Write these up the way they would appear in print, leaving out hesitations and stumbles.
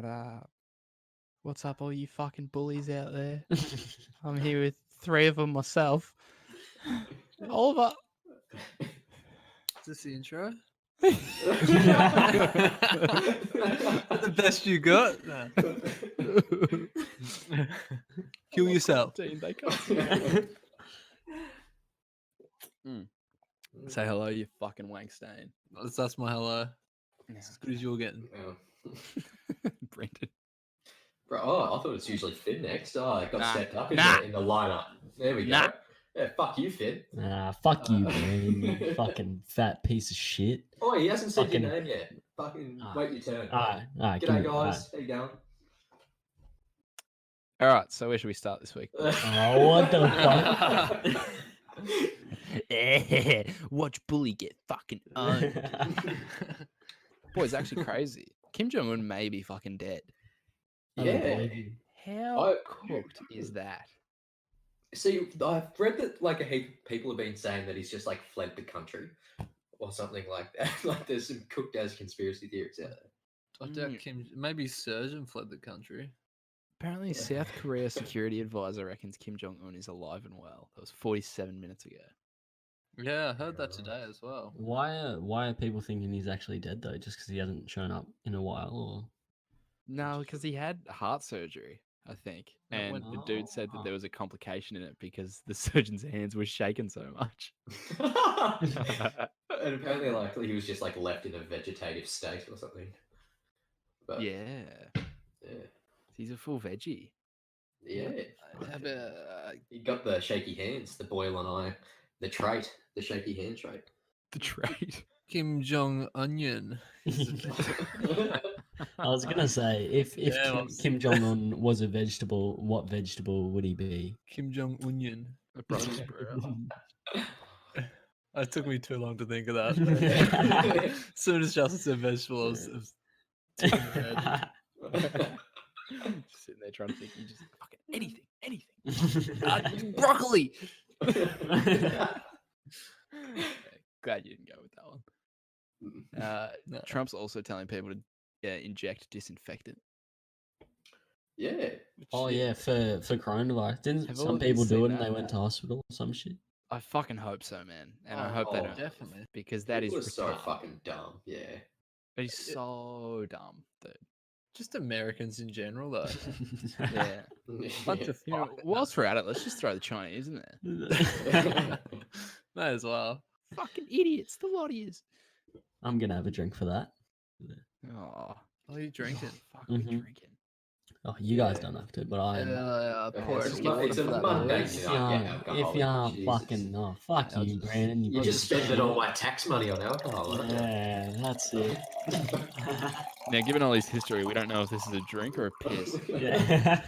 What up? What's up, all you fucking bullies out there? I'm here with 3 of them myself. Oliver. Is this the intro? The best you got? No. Kill yourself. They can't see me. Say hello, you fucking wank stain. That's my hello. It's as good as you're getting. Brendan. Bro, I thought it's usually Phin next. Oh, it got Nah. stepped up in, Nah. the lineup. There we go. Nah. Yeah, fuck you, Phin. Fuck you, man. You fucking fat piece of shit. Oh, he hasn't said Fucking- your name yet. Fucking wait your turn. Alright, G'day, guys. How you going? All right, so where should we start this week? Oh, what the fuck? Watch Bully get fucking owned. Boy, it's actually crazy. Kim Jong-un may be fucking dead. I don't Yeah. believe you. How cooked is that? See, I've read that like a heap of people have been saying that he's just like fled the country or something like that. Like there's some cooked as conspiracy theories out there. I doubt maybe Surgeon fled the country. Apparently, South Korea security advisor reckons Kim Jong-un is alive and well. That was 47 minutes ago. Yeah, I heard that today as well. Why are people thinking he's actually dead though? Just because he hasn't shown up in a while, or No, because he had heart surgery, I think. And the dude said that there was a complication in it because the surgeon's hands were shaking so much. And apparently, like he was just like left in a vegetative state or something. But, Yeah. He's a full veggie. Yeah. How about He got the shaky hands, the boil on eye, the trait, the shaky hand trait. The trait. Kim Jong Onion? I was gonna say if Yeah, Kim Jong Un was a vegetable, what vegetable would he be? Kim Jong Onion. A Brussels sprout. It took me too long to think of that. As soon as Justin said vegetable, I was taking your head. Just sitting there trying to think. You just fucking anything. Broccoli. Glad you didn't go with that one. No. Trump's also telling people to inject disinfectant. Yeah. Oh yeah, for coronavirus. Didn't Have some all of you people do seen it and that? they went to hospital or some shit? I fucking hope so, man. And I hope they don't. Definitely. Because that is It was so retarded. fucking dumb. Yeah. It's so dumb, dude. Just Americans in general, though. Yeah. Bunch of You know, whilst we're at it, let's just throw the Chinese in there. Might as well. Fucking idiots, the lot of yous. I'm gonna have a drink for that. Oh, What are you drinking? fuck, we Mhm. drinking. Oh, you guys don't have to, but I am. Pour It's it. a- it's a Monday. If Yeah, you alcoholic, aren't Jesus. fucking, oh, fuck I'll you, just- Brandon. You just spending all my tax money on alcohol. aren't you? Yeah, that's it. Now, given Ollie's history, we don't know if this is a drink or a piss. Yeah.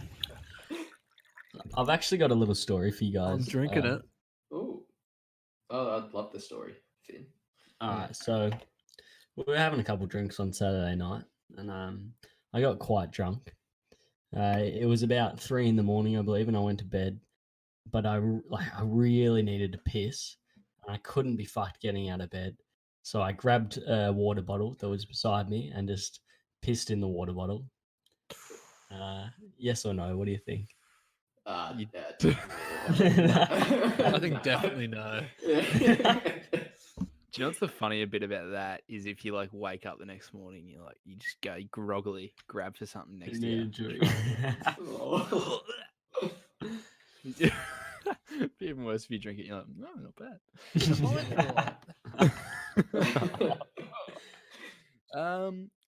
I've actually got a little story for you guys. I'm drinking it. Ooh. Oh, I'd love the story, Finn. Alright, so we were having a couple drinks on Saturday night, and I got quite drunk. It was about 3 in the morning, I believe, and I went to bed. But I really needed to piss, and I couldn't be fucked getting out of bed. So I grabbed a water bottle that was beside me and just pissed in the water bottle. Yes or no? What do you think? You- I think definitely no. Do you know what's the funnier bit about that is if you like wake up the next morning, you just go groggily, grab for something next to you. Oh. Be even worse if you drink it. You're like, no, not bad.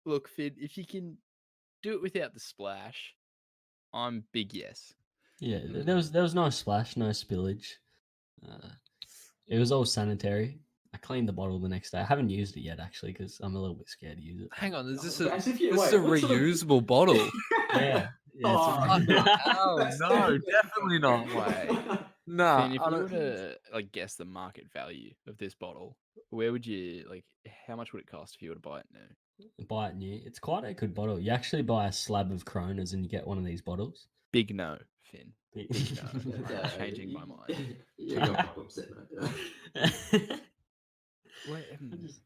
Look, Fid, if you can do it without the splash, I'm big yes. Yeah, there was no splash, no spillage. It was all sanitary. I cleaned the bottle the next day. I haven't used it yet, actually, because I'm a little bit scared to use it. Hang on, is this As if you- this is a wait, what sort of- reusable bottle? Yeah. Oh, no, definitely not. Way. Nah, Finn, if I you don't- were to guess the market value of this bottle, where would you how much would it cost if you were to buy it new? Buy it new. It's quite a good bottle. You actually buy a slab of Coronas and you get one of these bottles. Big no, Finn. Big- No. Changing my mind. You got problems then, mate. Wait, I just-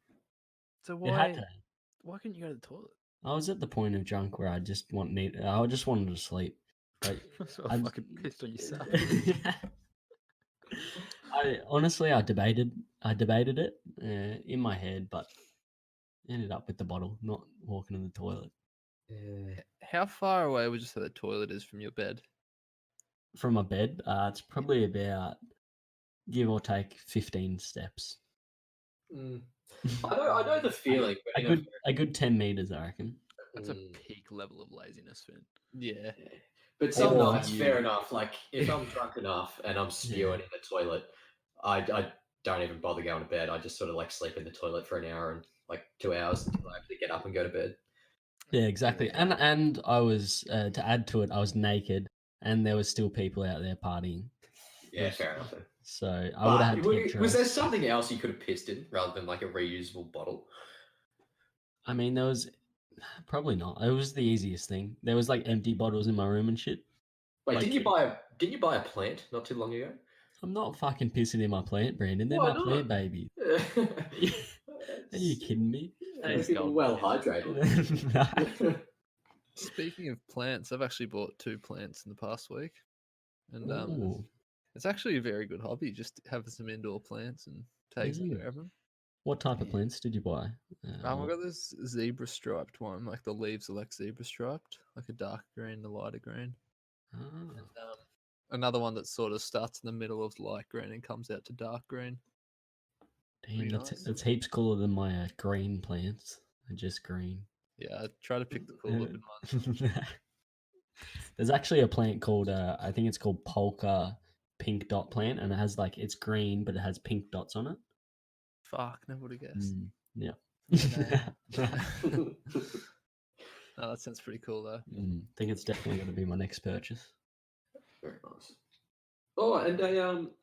so it had why to. couldn't you go to the toilet? I was at the point of drunk where I just wanted to sleep. Like, So I'd- fucking pissed on yourself. I debated it in my head, but ended up with the bottle, not walking to the toilet. Yeah. How far away would you say the toilet is from your bed? From my bed, it's probably about, give or take, 15 steps. Mm. I know the feeling. But A good 10 meters, I reckon. That's a peak level of laziness, Finn. Yeah. Yeah. But some Or nights, you- fair enough. Like if I'm drunk enough and I'm spewing in the toilet, I don't even bother going to bed. I just sort of like sleep in the toilet for an hour and like 2 hours until I actually get up and go to bed. Yeah, exactly. And I was to add to it, I was naked, and there was still people out there partying. Yeah, fair enough. Then. So I would have had to get Was there dressed. something else you could have pissed in rather than like a reusable bottle? I mean, there was probably not. It was the easiest thing. There was like empty bottles in my room and shit. Wait, Like- didn't you buy a plant not too long ago? I'm not fucking pissing in my plant, Brandon. They're Why my plant not? baby. Are you kidding me? It's well hydrated. Speaking of plants, I've actually bought 2 plants in the past week, and Ooh, it's actually a very good hobby. Just have some indoor plants and taking Is it? care of them. what type of plants did you buy? I got this zebra striped one. Like the leaves are like zebra striped, like a dark green, a lighter green. ah, And, another one that sort of starts in the middle of light green and comes out to dark green. damn, pretty that's nice. that's heaps cooler than my green plants. They're just green. Yeah, I try to pick the cool looking ones. There's actually a plant called I think it's called polka pink dot plant, and it has like it's green, but it has pink dots on it. Fuck, never would have guessed. Yeah. Oh, that sounds pretty cool though. Think it's definitely going to be my next purchase. Very nice. Oh, and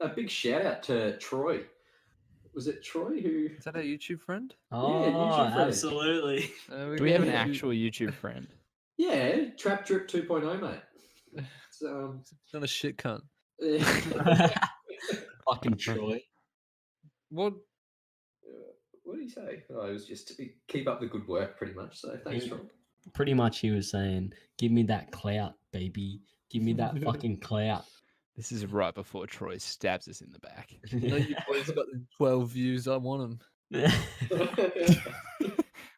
a big shout out to Troy. Was it Troy who? Is that our YouTube friend? YouTube friend. absolutely. Do we have an actual YouTube friend? Yeah, Trap Drip 2.0, mate. It's, Not a shit cunt. Fucking Troy. What? What did he say? Oh, it was just to keep up the good work, pretty much. So thanks, Troy. Pretty much, he was saying, "Give me that clout, baby. Give me that fucking clout." This is right before Troy stabs us in the back. No, you boys got the 12 views. I want them.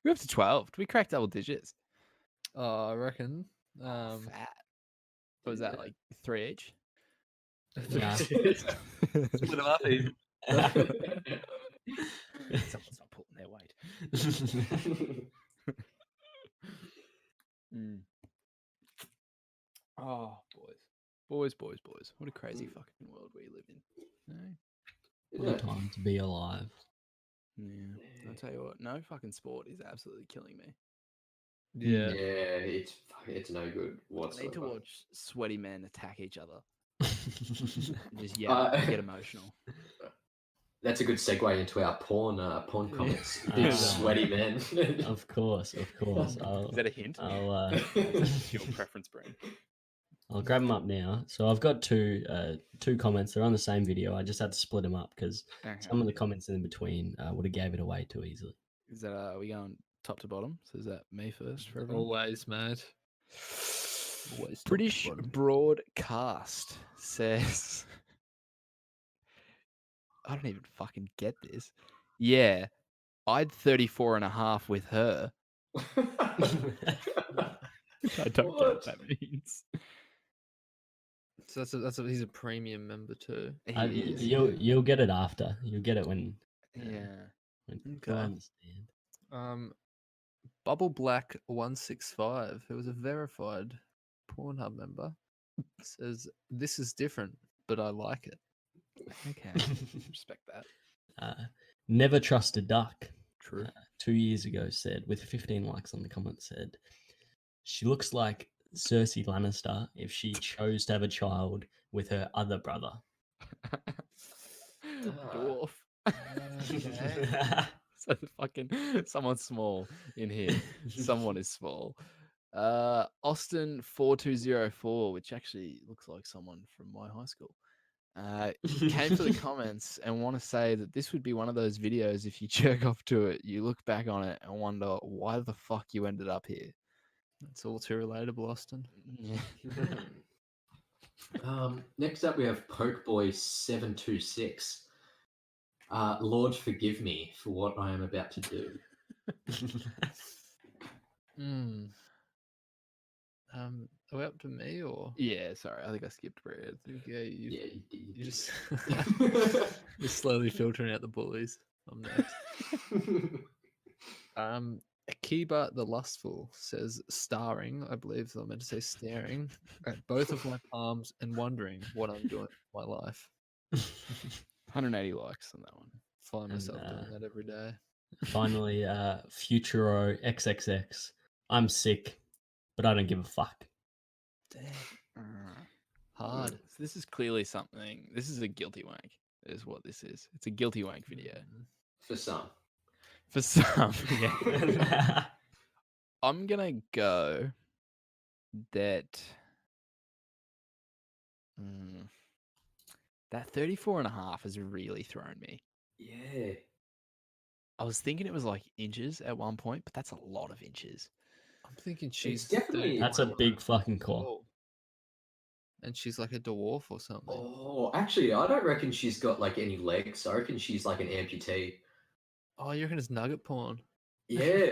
We're up to 12. We cracked double digits. Oh, I reckon. Fat. What was that, like 3 each? Yeah. Split them up even. Someone's not pulling their weight. Oh, boys. Boys. What a crazy fucking world we live in. No? What a time to be alive. Yeah. I'll tell you what, no fucking sport is absolutely killing me. Yeah. Yeah, it's no good I whatsoever. need to watch sweaty men attack each other. Just get emotional. That's a good segue into our porn comments. Sweaty men. Of course. Is that a hint? Your preference, brain. I'll grab them up now. So I've got two comments. They're on the same video. I just had to split them up because some of the comments in between would have gave it away too easily. Is that are we going top to bottom? So is that me first for everyone? Always, mate. Always. British Broadcast says, I don't even fucking get this. Yeah, I'd 34 and a half with her. I don't get what that means. So he's a premium member too. He is. You'll get it after. You'll get it when. Yeah. When Okay. I understand. Bubble Black 165, who was a verified Pornhub member, says this is different, but I like it. Okay. Respect that. Never trust a duck. True. 2 years ago said, with 15 likes on the comment, said, she looks like Cersei Lannister if she chose to have a child with her other brother. Dwarf. So fucking someone's small in here. Someone is small. Austin 4204, which actually looks like someone from my high school. Came for the comments and want to say that this would be one of those videos. If you jerk off to it, you look back on it and wonder why the fuck you ended up here. That's all too relatable, Austin. Yeah. Next up, we have Pokeboy726. Lord, forgive me for what I am about to do. Are we up to me or? Yeah, sorry, I think I skipped Brad. Okay, Yeah, you you did. just you're slowly filtering out the bullies. I'm next. Akiba the Lustful says, starring, I believe I meant to say staring, at both of my palms and wondering what I'm doing with my life. 180 likes on that one. Find myself doing that every day. Finally, Futuro XXX. I'm sick, but I don't give a fuck. Damn. Hard. So this is clearly something. This is a guilty wank, is what this is. It's a guilty wank video. For some. For some, yeah. I'm gonna go that that 34.5 has really thrown me. Yeah. I was thinking it was like inches at one point, but that's a lot of inches. I'm thinking she's definitely- That's a big fucking call. And she's like a dwarf or something. Oh, actually, I don't reckon she's got like any legs. I reckon she's like an amputee. Oh, you reckon it's nugget porn? Yeah.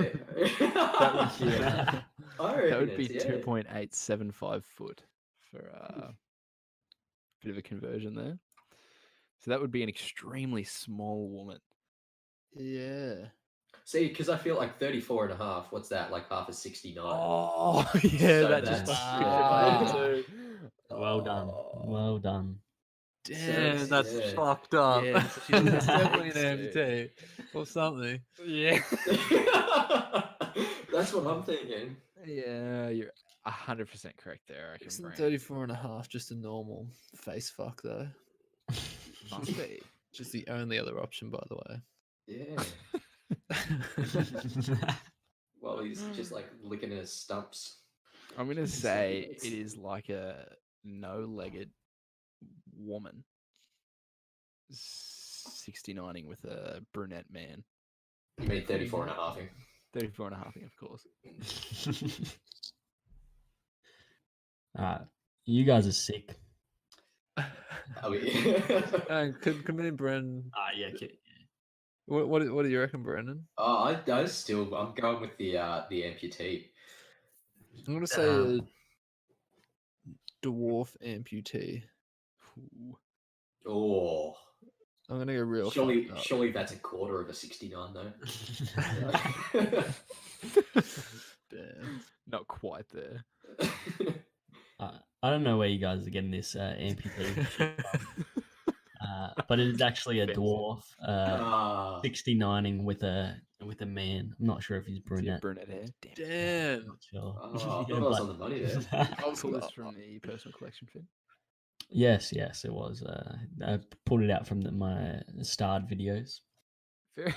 That would be, I that reckon would be it's, yeah. 2.875 foot for a bit of a conversion there. So that would be an extremely small woman. Yeah. See, because I feel like 34.5, what's that? Like half a 69. Oh, yeah, So that just that's- fucked with my head too. Well done. Well done. Damn, Six, that's yeah. fucked up. Yeah, so she's It's definitely an legs, amputee or something. Yeah. That's what I'm thinking. Yeah, you're 100% correct there. I reckon. Isn't Brent. 34.5 just a normal face fuck though? Must be. Just the only other option, by the way. Yeah. Well, he's just like licking his stumps. I'm gonna It's say like- it is like a no-legged woman 69ing with a brunette man. You mean 34.5? 34.5, of course. You guys are sick. Oh, yeah. Could me and Brendan. Yeah, okay. What do you reckon, Brendan? I'm going with the amputee. I'm gonna say a dwarf amputee. Ooh. Oh, I'm gonna go real. surely fucked up. surely that's a quarter of a 69 though. Damn. Not quite there. I don't know where you guys are getting this amputee, but it is actually a dwarf 69ing with a man. I'm not sure if he's brunette. Brunette hair. Damn. Damn. Not sure. I thought I was on the money there. I'll pull this from the personal collection, Phin. Yes, it was. I pulled it out from my starred videos. Very,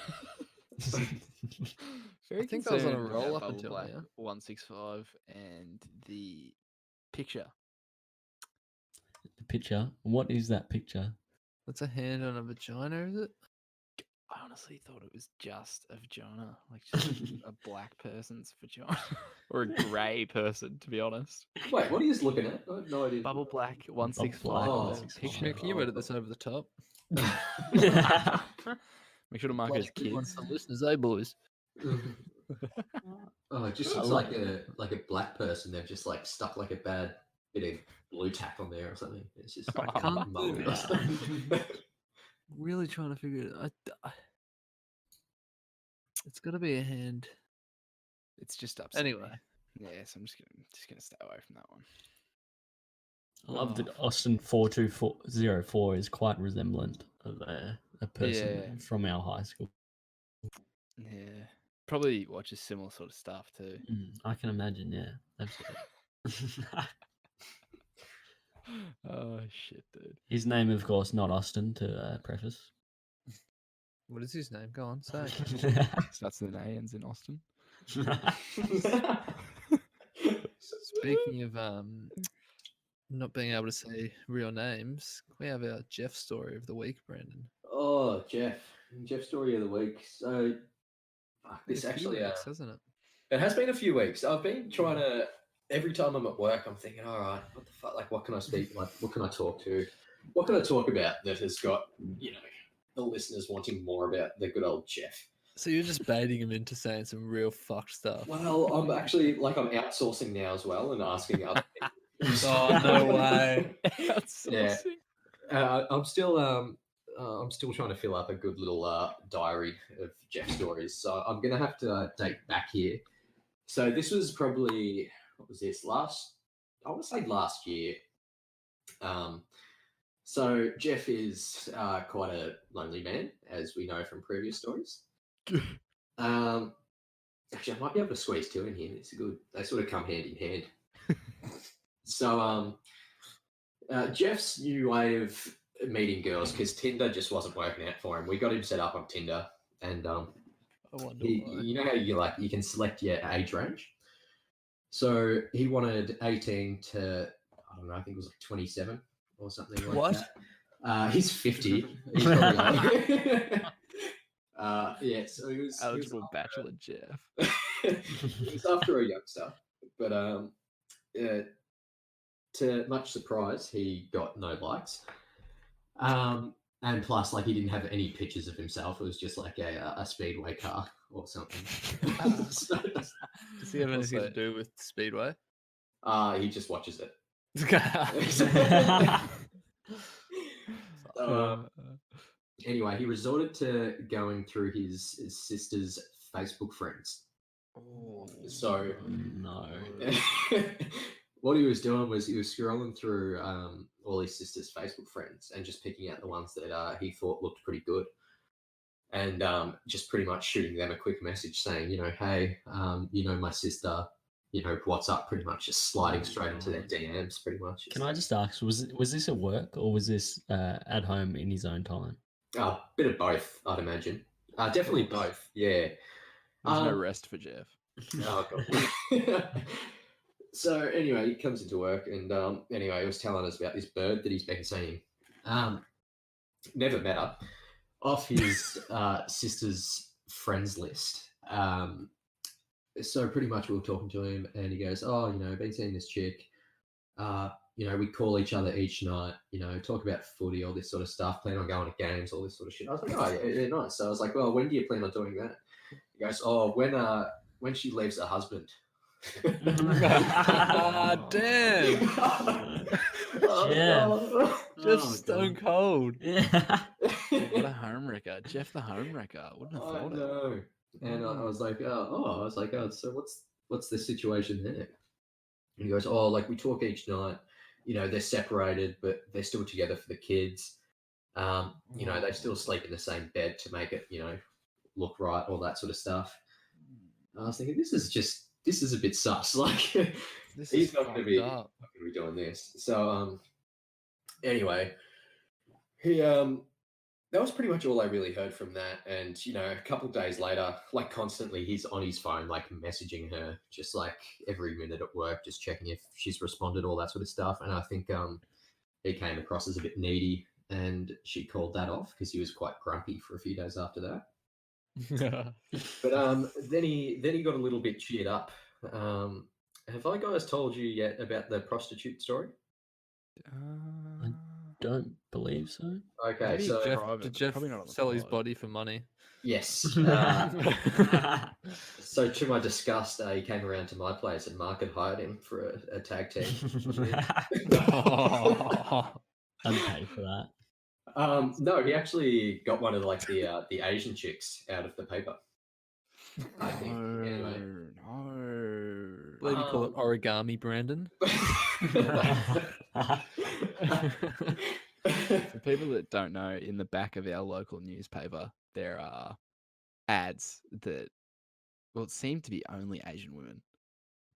very I think I was on a concerned roll about up Bubble until Black now. 165 and the picture. The picture. What is that picture? That's a hand on a vagina, is it? I honestly thought it was just a vagina, like just a black person's vagina, or a grey person, to be honest. Wait, what are you looking at? I have no idea. Bubble Black 165. Black on the 165. picture. Nick, can you edit this over the top? Make sure to mark as Bloody good ones kids. for listeners, eh, boys? Oh, it just looks like a black person. They've just like stuck like a bad bit of blue tack on there or something. It's just I can't do marvelous. Really trying to figure it out. It's got to be a hand. It's just upset. Anyway. Yeah, so I'm just gonna stay away from that one. I love that Austin 4204 is quite resemblant of a person Yeah. from our high school. Yeah, probably watches similar sort of stuff too. I can imagine, yeah. Absolutely. Oh shit, dude. His name, of course, not Austin, to preface. What is his name? Go on, say. Starts with an A, ends in Austin. Speaking of not being able to say real names, we have our Jeff story of the week, Brandon. Oh, Jeff story of the week. So this Been a few actually weeks, hasn't it? it has been a few weeks. I've been trying to. Every time I'm at work, I'm thinking, all right, what the fuck? Like, what can I speak? Like, what can I talk to? What can I talk about that has got the listeners wanting more about the good old Jeff? So you're just baiting him into saying some real fucked stuff. Well, I'm actually I'm outsourcing now as well and asking other people. Oh, no way. Yeah. I'm still trying to fill up a good little diary of Jeff stories. So I'm gonna have to date back here. So this was probably what was this I want to say last year. So Jeff is quite a lonely man, as we know from previous stories. Actually, I might be able to squeeze two in here. It's good. They sort of come hand in hand. So Jeff's new way of meeting girls, because Tinder just wasn't working out for him. We got him set up on Tinder, and I wonder why. you know how you can select your age range. So he wanted 18 to I don't know. I think it was like 27 or something like What? that. He's 50. He's probably yeah. So he was Eligible after, bachelor Jeff. he was after a youngster, but to much surprise, he got no likes. And plus, like, he didn't have any pictures of himself. It was just like a speedway car or something. So, Does he have anything to do with Speedway? he just watches it. Anyway, he resorted to going through his sister's Facebook friends. Oh, So No. what he was doing was he was scrolling through all his sister's Facebook friends and just picking out the ones that he thought looked pretty good, and just pretty much shooting them a quick message saying, hey, my sister, what's up? Pretty much just sliding straight into their DMs, pretty much. Can I just ask, was this at work or was this at home in his own time? A bit of both, I'd imagine. Definitely both. Yeah. There's no rest for Jeff. Oh god. So anyway, he comes into work, and anyway, he was telling us about this bird that he's been seeing. Never met her. Off his sister's friends list. So pretty much we were talking to him, and he goes, "Oh, been seeing this chick. We call each other each night. Talk about footy, all this sort of stuff. Plan on going to games, all this sort of shit." I was like, "Oh, yeah, nice." So I was like, "Well, when do you plan on doing that?" He goes, "Oh, when she leaves her husband." Ah, damn. Oh, Just stone cold. Yeah. What a home wrecker. Jeff the home wrecker. Wouldn't have I thought it. know. And I was like, so what's the situation there? And he goes, "Oh, like we talk each night. They're separated, but they're still together for the kids. They still sleep in the same bed to make it, look right, all that sort of stuff." I was thinking, this is a bit sus. Like, he's not going to be doing this. So, anyway, he that was pretty much all I really heard from that. And a couple of days later, like constantly, he's on his phone, like messaging her, just like every minute at work, just checking if she's responded, all that sort of stuff. And I think he came across as a bit needy, and she called that off because he was quite grumpy for a few days after that. But then he got a little bit cheered up. Have I guys told you yet about the prostitute story? Don't believe so. Okay, Maybe so Did Jeff Probably not on the sell his pod. body for money? yes. So to my disgust, he came around to my place and Mark had hired him for a tag team. I'd pay for that. No, he actually got one of like the Asian chicks out of the paper. I think. Anyway. No. I believe you call it origami, Brandon. For people that don't know, in the back of our local newspaper, there are ads that, well, it seemed to be only Asian women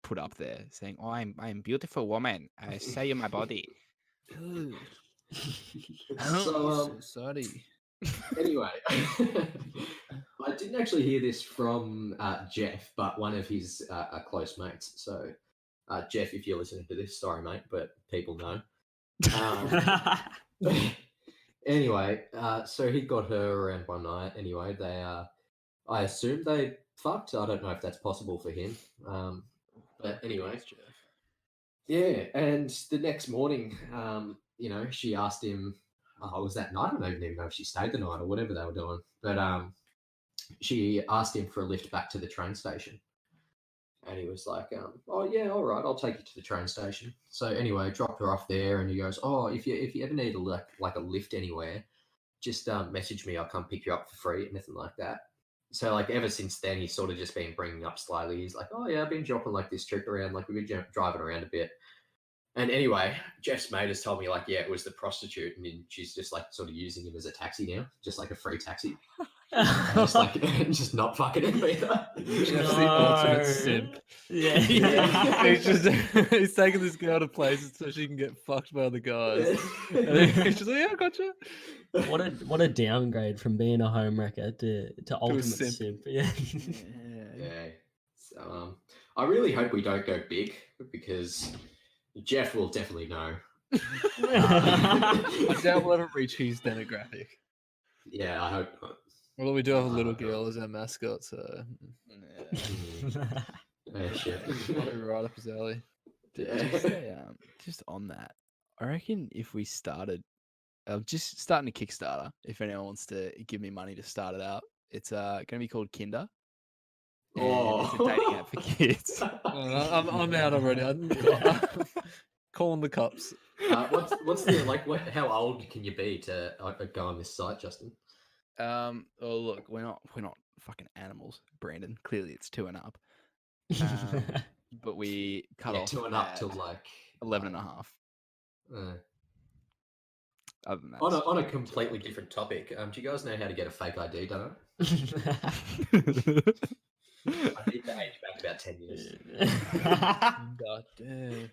put up there saying, "Oh, I'm a beautiful woman. I sell you my body." So, sorry. anyway, I didn't actually hear this from Jeff, but one of his close mates. So Jeff, if you're listening to this, sorry, mate, but people know. Anyway, so he got her around one night. Anyway, they, I assume they fucked. I don't know if that's possible for him. But anyway, Jeff. yeah. And the next morning, you know, she asked him. Oh, was that night? I don't even know if she stayed the night or whatever they were doing. But she asked him for a lift back to the train station. And he was like, oh, yeah, all right, I'll take you to the train station. So anyway, dropped her off there, and he goes, oh, if you ever need like a lift anywhere, just message me. I'll come pick you up for free, anything like that. So like ever since then, he's sort of just been bringing up slyly. He's like, oh, yeah, I've been dropping like this trip around. Like we've been driving around a bit. And anyway, Jeff's mate has told me like, yeah, it was the prostitute, and she's just like sort of using him as a taxi now, just like a free taxi. Just like just not fucking him either. Jeff's the ultimate simp. Yeah. He's taking this girl to places so she can get fucked by other guys. And then he's just like, yeah, gotcha. What a downgrade from being a homewrecker to ultimate simp. simp. Yeah. Yeah. So I really hope we don't go big because Jeff will definitely know. I doubt we'll ever reach his demographic. Yeah, I hope not. Well, we do have a little girl as our mascot, so Yeah, shit. might be right up his alley. Just on that, I reckon if we started, just starting a Kickstarter, if anyone wants to give me money to start it out, it's going to be called Kinder. And it's a dating app for kids. I'm out already. I'm calling the cops. What's the like? How old can you be to go on this site, Justin? Oh look, we're not fucking animals, Brandon. Clearly, it's 2 and up. But we cut off 2 and up till like 11 and a half. Other than that, on a completely different topic, do you guys know how to get a fake ID done? I need to age back about 10 years. God damn.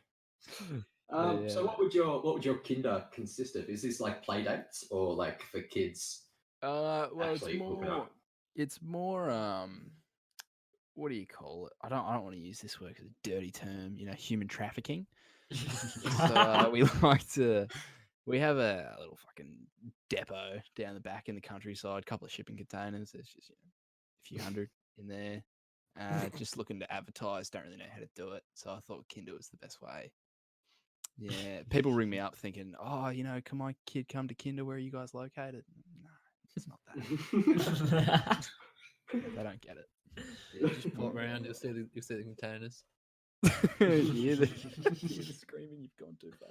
So what would your kinder consist of? Is this like play dates or like for kids? Well, actually hooking up? it's more what do you call it? I don't want to use this word as a dirty term, you know, human trafficking. So we we have a little fucking depot down the back in the countryside, a couple of shipping containers. There's just a few hundred in there. Just looking to advertise, don't really know how to do it. So I thought Kinder was the best way. Yeah, people ring me up thinking, oh, you know, can my kid come to Kinder? Where are you guys located? No, it's not that. They don't get it. Yeah, just pop around, you'll see the containers. You hear the screaming, you've gone too far.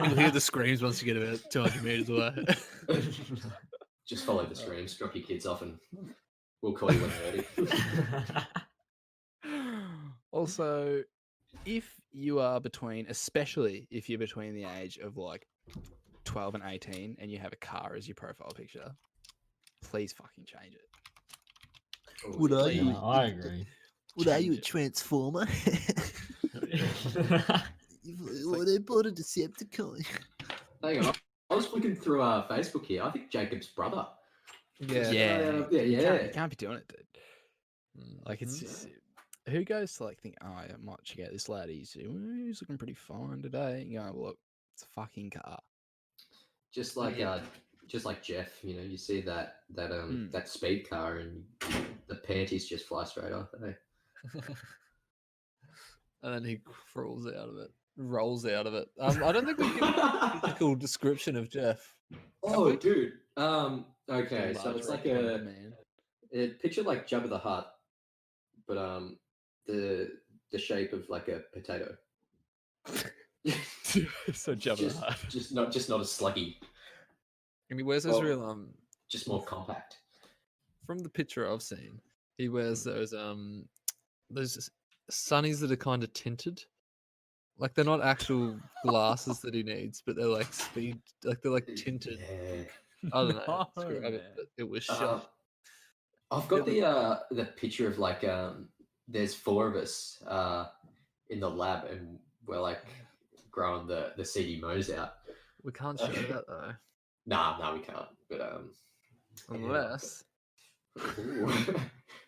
You'll hear the screams once you get about 200 meters away. Just follow the screams, drop your kids off, and we'll call you when they're ready. Also, especially if you're between the age of like 12 and 18 and you have a car as your profile picture, please fucking change it. Would I? Yeah, I agree. Would are Change you a it. transformer? What I bought a Decepticon. Hang on, I was looking through Facebook here. I think Jacob's brother. Yeah. You can't be doing it, dude. Like, it's just, who goes to like think, oh, I might check out this lad. He's looking pretty fine today. And you go, well, look, it's a fucking car. Just like Jeff, you know, you see that speed car and the panties just fly straight off. Eh? And then he rolls out of it. I don't think we give a physical description of Jeff. Oh, dude. Okay, so Large it's like rectangle man. a picture like Jabba the Hutt, but the shape of like a potato. So Jabba the Hutt. just not as sluggy, I mean, where's those real just more compact. from the picture I've seen, he wears those sunnies that are kind of tinted. Like they're not actual glasses that he needs, but they're like tinted. Yeah. I don't know. No, Describe it, man. but it was shot. I've got the picture of like there's 4 of us in the lab and we're like growing the CD mows out. We can't show that though. Nah, we can't. But Unless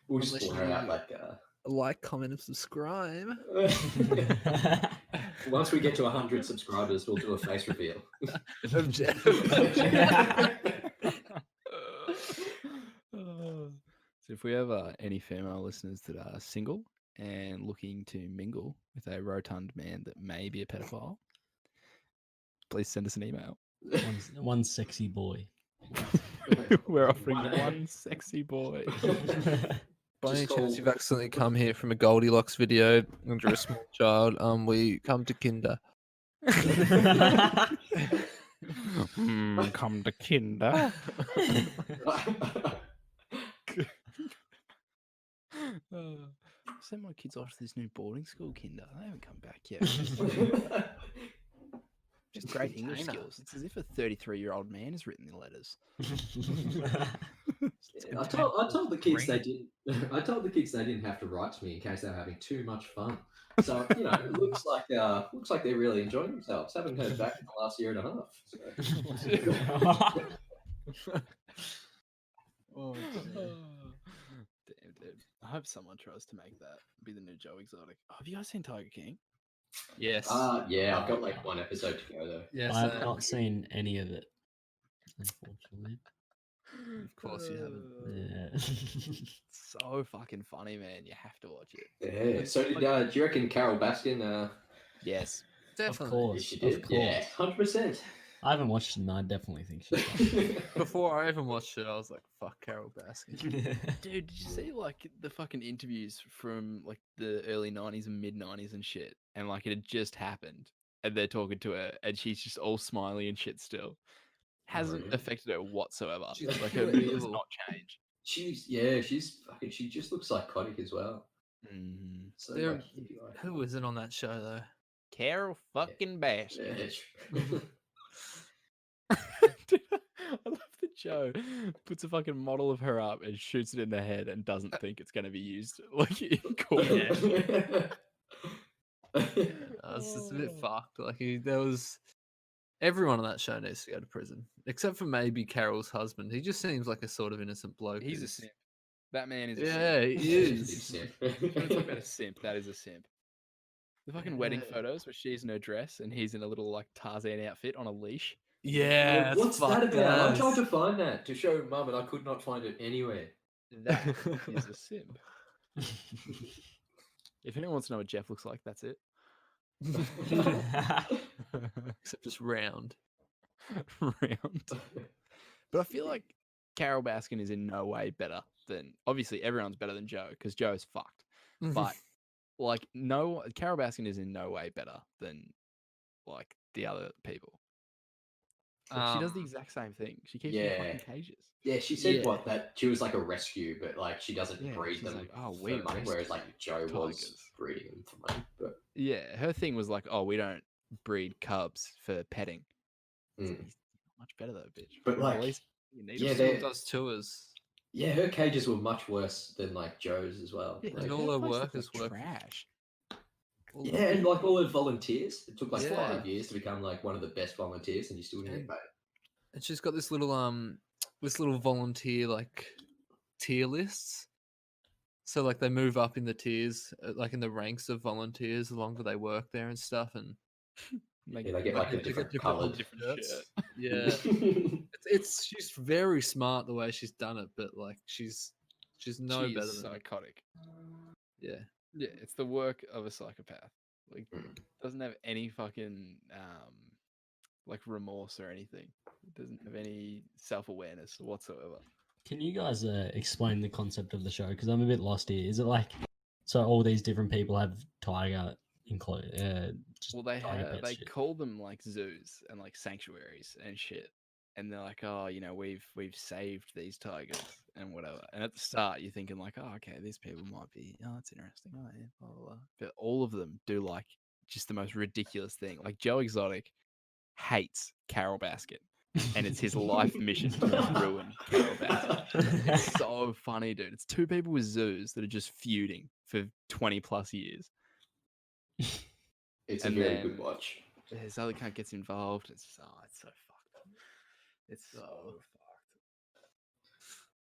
we'll just blur out like like, comment, and subscribe. Once we get to 100 subscribers, we'll do a face reveal. So if we have any female listeners that are single and looking to mingle with a rotund man that may be a pedophile, please send us an email. One sexy boy. We're offering one sexy boy. By any Just chance call- you've accidentally come here from a Goldilocks video and you're a small child, we come to kinder. Come to kinder. Send my kids off to this new boarding school, kinder. They haven't come back yet. Just great English skills. It's as if a 33-year-old man has written the letters. I told the kids they didn't. I told the kids they didn't have to write to me in case they were having too much fun. So it looks like they're really enjoying themselves. Haven't heard back in the last year and a half. So. Oh, damn, dude. I hope someone tries to make that be the new Joe Exotic. Oh, have you guys seen Tiger King? Yes. Yeah, I've got like one episode to go though. Yes. I have not seen any of it, unfortunately. Of course you haven't. Yeah. So fucking funny, man. You have to watch it. Yeah. So do you reckon Carol Baskin? Yes. Of Definitely. course. She Of did. course. Yeah, 100%. I haven't watched it, and I definitely think she's fine. Before I even watched it, I was like, fuck Carol Baskin. Dude, did you see like the fucking interviews from like the early 90s and mid 90s and shit? And like it had just happened and they're talking to her and she's just all smiley and shit still. Hasn't yeah. affected her whatsoever. She's Like her pure mood has evil. not changed. She just looks psychotic as well. Mm. So There- like, you'd be like, Who was it on that show, though? Carol fucking Baskin. yeah. Dude, I love that Joe puts a fucking model of her up and shoots it in the head and doesn't think it's going to be used like in court. It's just a bit fucked. Like, there was... Everyone on that show needs to go to prison. Except for maybe Carol's husband. He just seems like a sort of innocent bloke. He's a who's- simp. That man is a Yeah, simp. he is. If you want to talk about a simp, that is a simp. The fucking wedding Yeah. photos where she's in her dress and he's in a little like Tarzan outfit on a leash. Yeah, it's What's that fucked about? I as. tried to find that to show Mum, and I could not find it anywhere. That is a simp. If anyone wants to know what Jeff looks like, that's it. Except just round. Round. But I feel like Carol Baskin is in no way better than, obviously everyone's better than Joe because Joe's fucked. But like Carol Baskin is in no way better than like the other people. Like, she does the exact same thing. She keeps them in yeah. fucking cages. Yeah, she said Yeah. that she was like a rescue, but like she doesn't Yeah, breed she's them like, "Oh, for we money, whereas like Joe rescue was tigers." breeding them for money. But Yeah, her thing was like, oh, we don't breed cubs for petting. It's like, Mm. he's much better though, bitch. But, For like, police, you need yeah, them. they- Still does tours. yeah, her cages were much worse than like Joe's as well. Yeah, Like, and her all her place work looked is work. trash. yeah, and like all her volunteers. It took like Yeah. 5 years to become like one of the best volunteers, and you still didn't get paid. And she's got this little volunteer like tier lists. So like they move up in the tiers, like in the ranks of volunteers, the longer they work there and stuff. And Yeah, they get like they a different different coloured. different shirts. shirt. Yeah, it's she's very smart the way she's done it, but like she's no She better is than psychotic. yeah. Yeah, it's the work of a psychopath. Like, Mm. doesn't have any fucking like remorse or anything. Doesn't have any self-awareness whatsoever. Can you guys explain the concept of the show? Because I'm a bit lost here. Is it like so all these different people have tiger included? Well, they tiger have, pets they shit? call them like zoos and like sanctuaries and shit, and they're like, oh, you know, we've saved these tigers and whatever. And at the start, you're thinking like, oh, okay, these people might be, oh, that's interesting, oh yeah, blah blah blah. But all of them do like just the most ridiculous thing. Like Joe Exotic hates Carol Baskin, and it's his life mission to ruin Carol Baskin. It's so funny, dude. It's two people with zoos that are just feuding for 20 plus years. It's a And very then- good watch. This other cunt gets involved. It's just, oh, it's so fucked up. It's so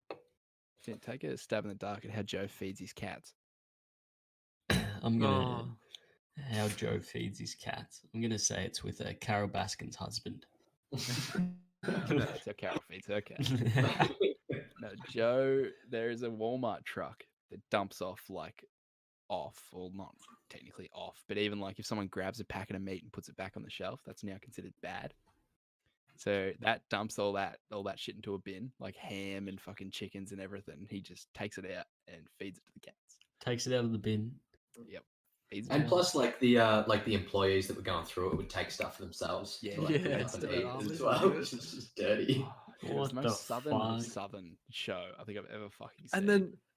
fucked. Finn, take a stab in the dark at how Joe feeds his cats. I'm gonna Oh, how Joe feeds his cats. I'm gonna say it's with Carol Baskin's husband. No, that's how Carol feeds her cat. No, Joe, there is a Walmart truck that dumps off or not technically off, but even like if someone grabs a packet of meat and puts it back on the shelf, that's now considered bad. So that dumps all that shit into a bin, like ham and fucking chickens and everything. He just takes it out and feeds it to the cats. Takes it out of the bin. Yep. Feeds it And to plus, like the employees that were going through it would take stuff for themselves. Yeah, to, like, yeah, pick up and instead of eat ours, as well, yeah. which is just dirty. It was What the the most southern of fuck? southern show I think I've ever fucking seen.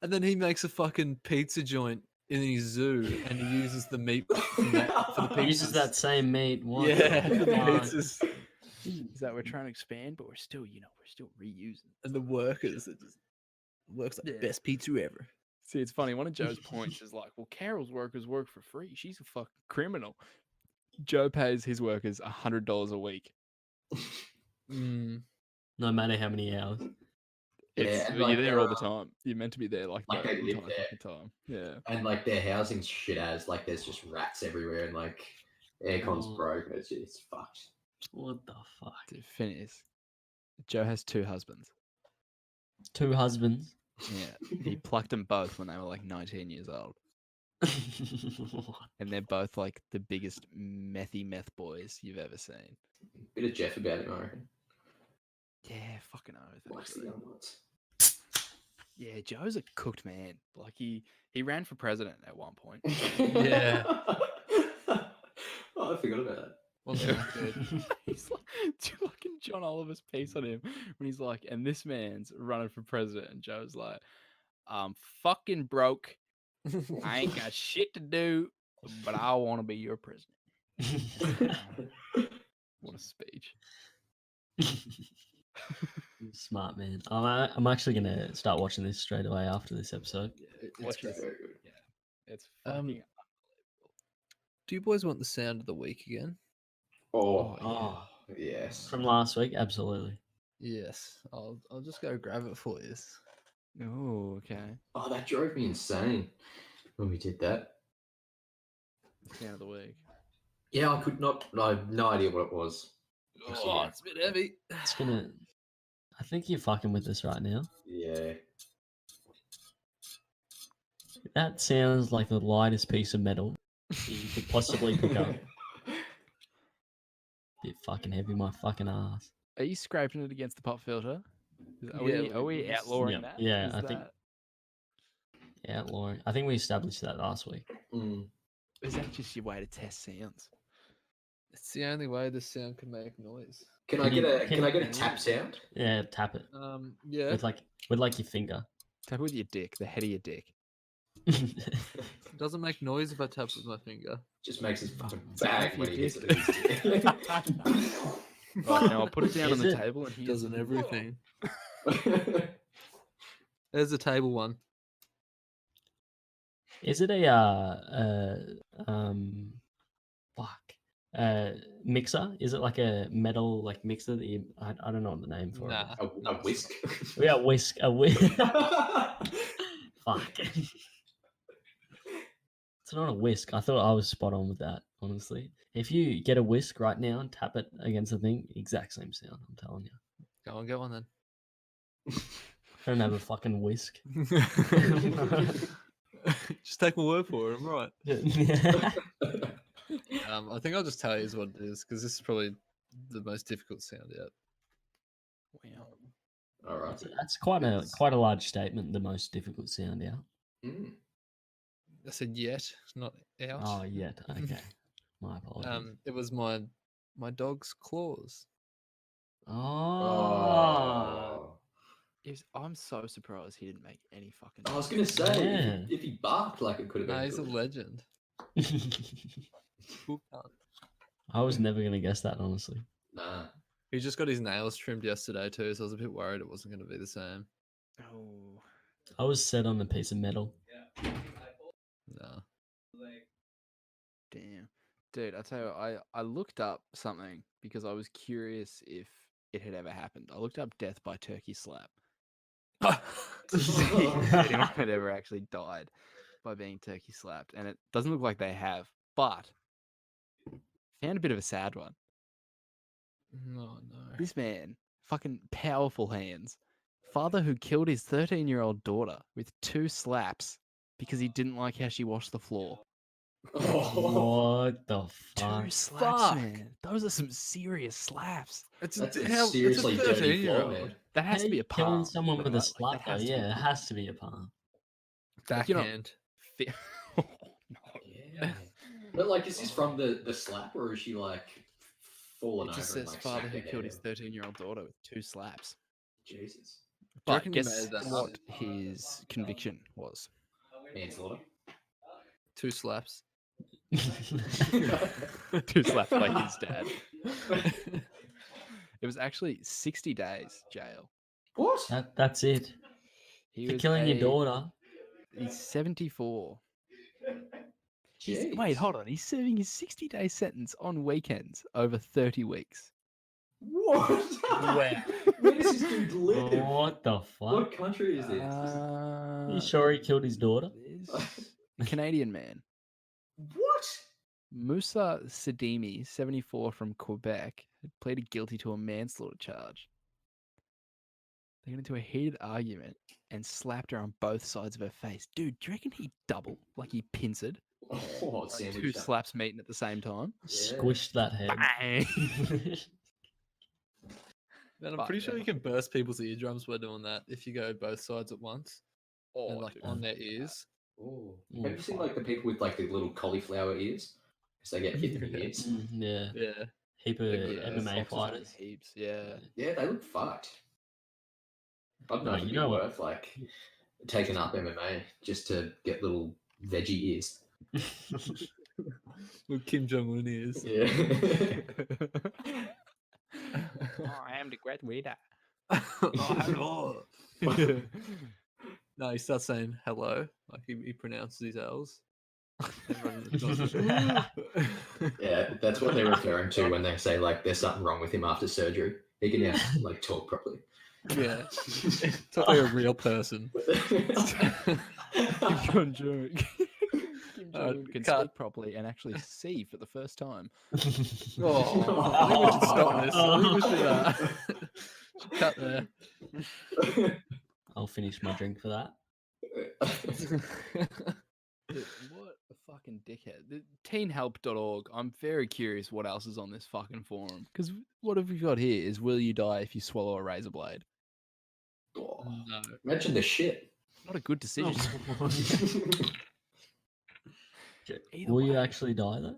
and then he makes a fucking pizza joint in his zoo, and he uses the meat from that for the He uses pizzas. that same meat. What Yeah, the for the fuck? pizzas. is that we're trying to expand, but we're still reusing. And the workers, it just works like Yeah. the best pizza ever. See, it's funny. One of Joe's points is like, well, Carol's workers work for free. She's a fucking criminal. Joe pays his workers $100 a week. Mm. No matter how many hours. It's, and, you're like, there all the they're, time. You're meant to be there like like the they live entire there. fucking time. Yeah. And like their housing's shit as like there's just rats everywhere and like aircon's Oh. broke. It's fucked. What the fuck? Dude, Phin is. Joe has 2 husbands. 2 husbands. Yeah. He plucked them both when they were like 19 years old. And they're both like the biggest methy meth boys you've ever seen. Bit of Jeff about him, I reckon. Yeah, fucking oath. Likes the actually. young ones. Yeah, Joe's a cooked man. Like he ran for president at one point. Yeah. Oh, I forgot about that. Wasn't that good? He's like, fucking John Oliver's piece on him when he's like, and this man's running for president, and Joe's like, I'm fucking broke. I ain't got shit to do, but I want to be your president. What a speech. Smart man. I'm actually gonna start watching this straight away after this episode. Watch Very it. good. It's fucking unbelievable. Do you boys want the sound of the week again? Oh, Oh, yes. from last week, absolutely. Yes. I'll just go grab it for you. Oh, okay. Oh, that drove me insane when we did that. Sound of the week. Yeah, I have no idea what it was. Oh, it's a bit heavy. It's gonna. I think you're fucking with us right now. Yeah. That sounds like the lightest piece of metal you could possibly pick up. Bit fucking heavy, my fucking ass. Are you scraping it against the pop filter? Yeah, Are we outlawing Yeah, that? yeah, Is I think- that- Yeah, Lauren. I think we established that last week. Mm. Is that just your way to test sounds? It's the only way the sound can make noise. Can I Can you- get a tap sound? Yeah, tap it Yeah. with like your finger. Tap it with your dick, the head of your dick. It doesn't make noise if I tap with my finger. Just makes his fucking So bang if when you he hits did- it. Right, now I'll put it down on Is the it? table and he Doesn't everything. There's a table one. Is it a mixer? Is it like a metal like mixer that you? I don't know what the name for Nah. it. a whisk. Is. Yeah, whisk. A whisk. Fuck. It's not a whisk. I thought I was spot on with that. Honestly, if you get a whisk right now and tap it against the thing, exact same sound. I'm telling you. Go and get one then. I don't have a fucking whisk. Just take my word for it. I'm right. Yeah. I think I'll just tell you what it is because this is probably the most difficult sound yet. Wow. All right. That's quite a large statement. The most difficult sound out. Mm. I said yet, not out. Oh, yet. Okay. My apologies. It was my dog's claws. Oh. Oh. I'm so surprised he didn't make any fucking. I was gonna say Yeah. if he barked like it could have been. No, he's a good. legend. Cool cunt. I was never gonna guess that, honestly. Nah. He just got his nails trimmed yesterday too, so I was a bit worried it wasn't going to be the same. Oh, I was set on a piece of metal. No. damn, dude! I tell you, what, I looked up something because I was curious if it had ever happened. I looked up death by turkey slap to see if anyone had ever actually died. by being turkey slapped, and it doesn't look like they have. But found a bit of a sad one. No, no. This man, fucking powerful hands. Father who killed his 13-year-old daughter with 2 slaps because he didn't like how she washed the floor. What the 2 fuck? slaps, Fuck. man. Those are some serious slaps. It's That's a, a how, seriously it's a dirty flaw, 13-year-old. man. That has to be a Killing palm. someone with a right? slap, Like, that though. has to be Yeah, a it palm. has to be a palm. Like, you're not- Backhand. Oh, no. Yeah. But like, is this from the slap, or is she like fallen It over just and says like father smacked who her killed head? his 13-year-old daughter with 2 slaps. Jesus. But reckon he guess made that what up? his conviction was? Manslaughter. 2 slaps. 2 slaps by his dad. It was actually 60 days jail. What? That's it. He For was killing your a- daughter. He's 74. Wait, Jeez. hold on. He's serving his 60-day sentence on weekends over 30 weeks. What? Wow. Where does this dude live? What the fuck? What country is this? You sure he killed his daughter? Canadian man. What? Musa Sidimi, 74 from Quebec, had pleaded guilty to a manslaughter charge. They got into a heated argument and slapped her on both sides of her face. Dude, do you reckon he doubled? Like he pincered? Oh, Like sandwich 2 that. slaps meeting at the same time? Squished that head. Bang! Man, I'm But, pretty sure yeah. you can burst people's eardrums by doing that if you go both sides at once and Oh, like dude. on their ears. Oh. Oh, Have you seen fuck. like the people with like the little cauliflower ears? Because they get hit in the ears. Yeah. Yeah. Heap of They're good, MMA Boxers on fighters. Heaps, yeah. Yeah, they look fucked. I don't know No, if it'd you be know what? worth like taking up MMA just to get little veggie ears. With Kim Jong Un ears. Yeah. I am the great leader. Oh, hello. No, he starts saying hello. Like he pronounces his L's. Everyone goes, Yeah, that's what they're referring to when they say like there's something wrong with him after surgery. He can now like talk properly. yeah. Talk like a real person. Kim Jong Un. Kim Jong Un can cut. speak properly and actually see for the first time. Oh, I think we should stop this. I think we should cut there. I'll finish my drink for that. Dude, what a fucking dickhead. Teenhelp.org. I'm very curious what else is on this fucking forum. Because what have we got here is will you die if you swallow a razor blade? Oh, No. imagine the shit. Not a good decision. Either Will you way. actually die though?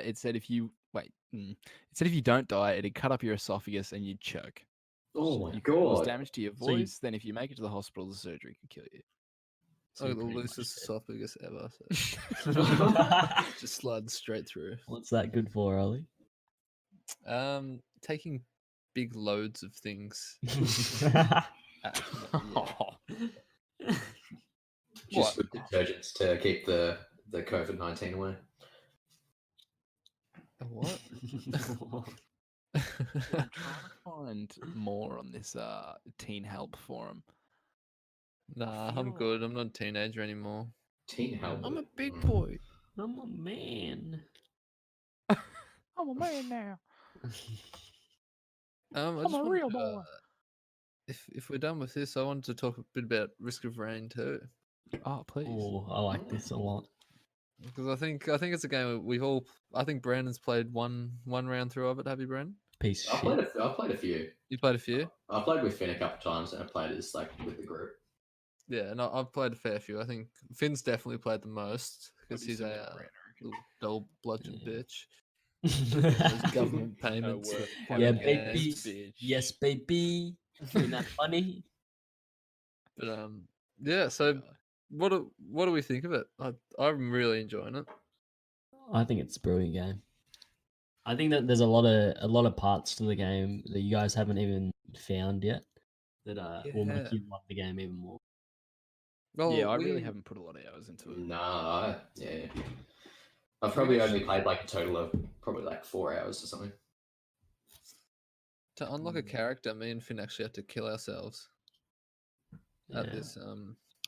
It said if you it said if you don't die, it'd cut up your esophagus and you'd choke. Oh my If it was god. damage to your So you- voice, then if you make it to the hospital, the surgery could kill you. So Oh, you're the pretty much loosest dead. esophagus ever. So just slides straight through. What's that good for, Ollie? Taking big loads of things. Just with detergents to keep the COVID-19 away. What? I'm trying to find more on this Teen Help forum. Nah, I'm good. I'm not a teenager anymore. Teen help. I'm a big Mm. boy. I'm a man. I'm a man now. I I'm just a wanted real to, boy. if we're done with this, I wanted to talk a bit about Risk of Rain too, Oh, please. Oh, I like this a lot. because I think it's a game we've all. I think Brandon's played one round through of it. Have you, Brandon? Piece of I've played a few. You played a few. I played with Finn a couple times, and I played as like with the group. Yeah, and I've played a fair few. I think Finn's definitely played the most because Maybe he's similar a rate, little dull bludgeon Yeah. bitch. Those shit. government payments. work. Yeah, fucking baby. ass. bitch. Yes, baby. Isn't that funny? But yeah. So what do we think of it? I'm really enjoying it. I think it's a brilliant game. I think that there's a lot of parts to the game that you guys haven't even found yet that will Yeah. make you love the game even more. Well, Yeah, I really we- haven't put a lot of hours into it. Nah, yeah. I've probably only played like a total of probably like 4 hours or something. To unlock a character, me and Finn actually had to kill ourselves at Yeah. this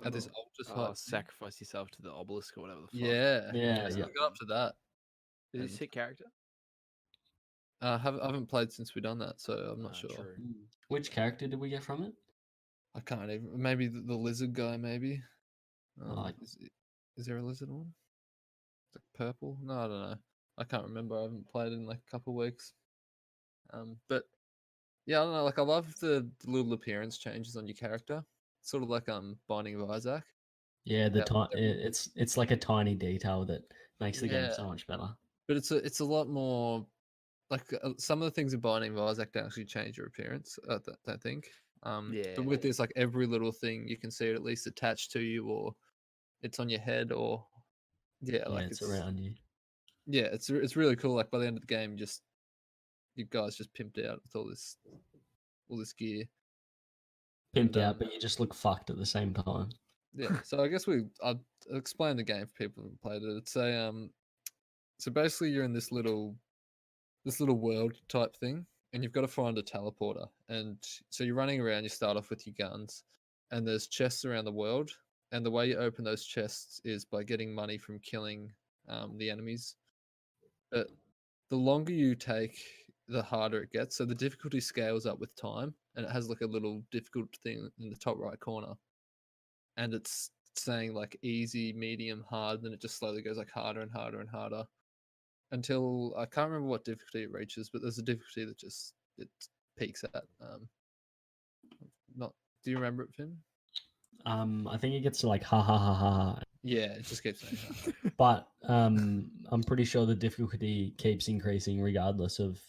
at this Oh. ultra Oh, type. sacrifice yourself to the obelisk or whatever the fuck. Yeah, Yeah, So yeah. I got up to that. Is he a and- sick character? I haven't played since we done that, so I'm not sure. True. Which character did we get from it? I can't even. Maybe the lizard guy. Maybe. I- Is there a lizard one? It's like purple. No, I don't know. I can't remember. I haven't played in like a couple of weeks. But yeah, I don't know. Like I love the little appearance changes on your character. Sort of like Binding of Isaac. Yeah, Yeah, it's like a tiny detail that makes the game Yeah. so much better. But it's a lot more like some of the things in Binding of Isaac don't actually change your appearance. I don't think. Yeah. But with this, like every little thing, you can see it at least attached to you, or it's on your head, or Yeah, like it's around you. Yeah, it's really cool. Like by the end of the game, you guys just pimped out with all this gear. Pimped And, out, but you just look fucked at the same time. Yeah, so I guess I'll explain the game for people who haven't played it. It's a so basically you're in this little world type thing, and you've got to find a teleporter. And so you're running around. You start off with your guns, and there's chests around the world. And the way you open those chests is by getting money from killing the enemies. But the longer you take, the harder it gets. So the difficulty scales up with time, and it has like a little difficult thing in the top right corner, and it's saying like easy, medium, hard. Then it just slowly goes like harder and harder and harder until I can't remember what difficulty it reaches, but there's a difficulty that just it peaks at. Not. Do you remember it, Finn? I think it gets to like ha ha ha ha. Yeah, it just keeps saying that. But I'm pretty sure the difficulty keeps increasing regardless of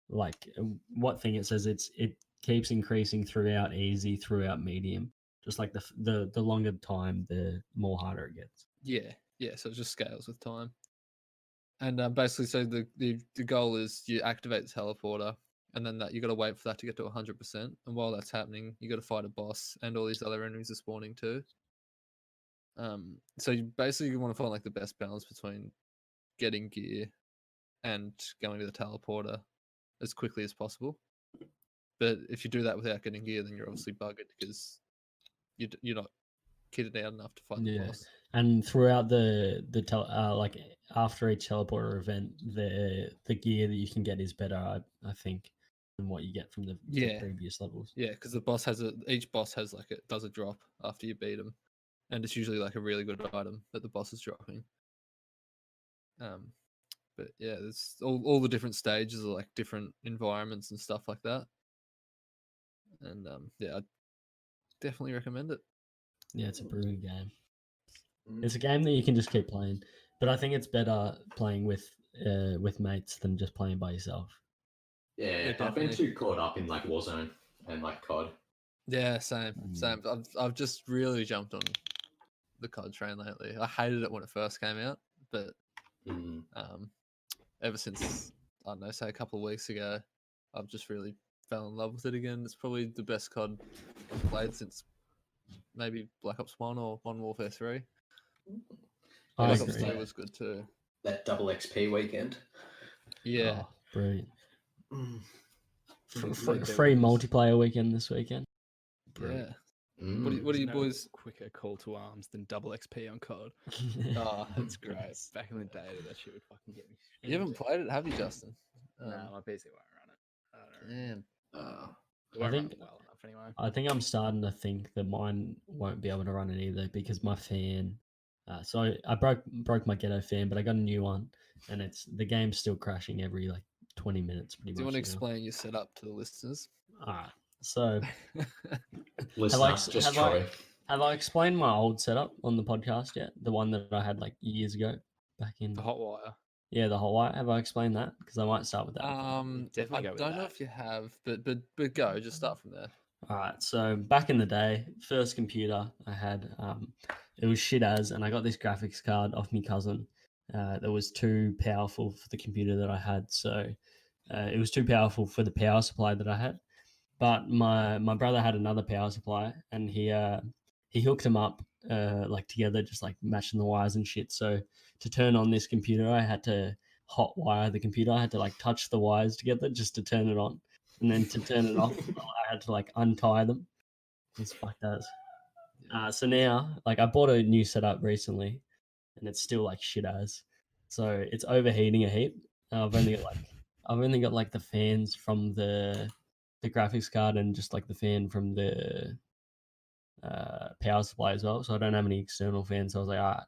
what thing it says. It keeps increasing throughout easy, throughout medium. Just like the longer time, the more harder it gets. Yeah. So it just scales with time. And basically, so the goal is you activate the teleporter, and then that you got to wait for that to get to 100%. And while that's happening, you got to fight a boss, and all these other enemies are spawning too. So you basically want to find like the best balance between getting gear and going to the teleporter as quickly as possible. But if you do that without getting gear, then you're obviously buggered because you're not kitted out enough to fight the Yeah. boss. And throughout like after each teleporter event, the gear that you can get is better, I think, than what you get from the Yeah. previous levels. Yeah, because each boss has like it does a drop after you beat them, and it's usually like a really good item that the boss is dropping. But yeah, there's all the different stages are like different environments and stuff like that. And yeah, I definitely recommend it. Yeah, it's a brilliant game. Mm. It's a game that you can just keep playing, but I think it's better playing with mates than just playing by yourself. Yeah, I've definitely. been too caught up in like Warzone and like COD. Yeah, same. I've just really jumped on the COD train lately. I hated it when it first came out, but Mm. ever since I don't know, say a couple of weeks ago, I've just really fell in love with it again. It's probably the best COD I've played since maybe Black Ops 1 or Modern Warfare 3. I Black Ops agree. 2 was good too. That double XP weekend. Yeah. Oh, brilliant. Mm. Free multiplayer weekend this weekend. Yeah. Mm. What do you No boys? quicker call to arms than double XP on COD? Oh, That's great. Back in the day, that shit would fucking get me. you haven't played it, have you, Justin? No, my PC won't run it. I don't know. Damn. It won't think- run well enough anyway. I think I'm starting to think that mine won't be able to run it either because my fan. So I broke my ghetto fan, but I got a new one, and the game's still crashing every like 20 minutes, pretty much. Do you want to now. explain your setup to the listeners? Alright, so Listener, ex- just have I- Troy. have I explained my old setup on the podcast yet? The one that I had like years ago, back in The hot wire. yeah, the whole white. Have I explained that? Because I might start with that. Definitely I go with don't know that. if you have, but go. Just start from there. All right. So back in the day, first computer I had, it was shit as, and I got this graphics card off my cousin. That was too powerful for the computer that I had. So it was too powerful for the power supply that I had. But my brother had another power supply, and he hooked them up like together, just like matching the wires and shit. So to turn on this computer, I had to hot wire the computer. I had to like touch the wires together just to turn it on, and then to turn it off, I had to like untie them. It's fucked as. So now, like, I bought a new setup recently, and it's still like shit as. So it's overheating a heap. I've only got like the fans from the graphics card and just like the fan from the power supply as well. So I don't have any external fans. So I was like, all right, I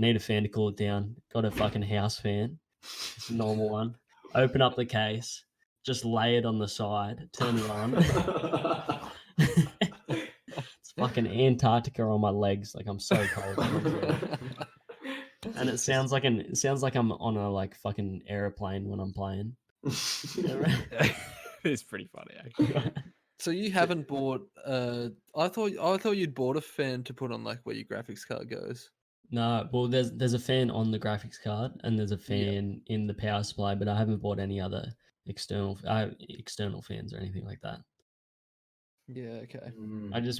need a fan to cool it down. Got a fucking house fan, just a normal one. Open up the case, just lay it on the side, turn it on. It's fucking Antarctica on my legs. Like I'm so cold. And it sounds like I'm on a like fucking airplane when I'm playing. It's pretty funny actually. So you haven't bought? I thought you'd bought a fan to put on like where your graphics card goes. No, well, there's a fan on the graphics card and there's a Yeah. fan in the power supply, but I haven't bought any other external fans or anything like that. Yeah. Okay.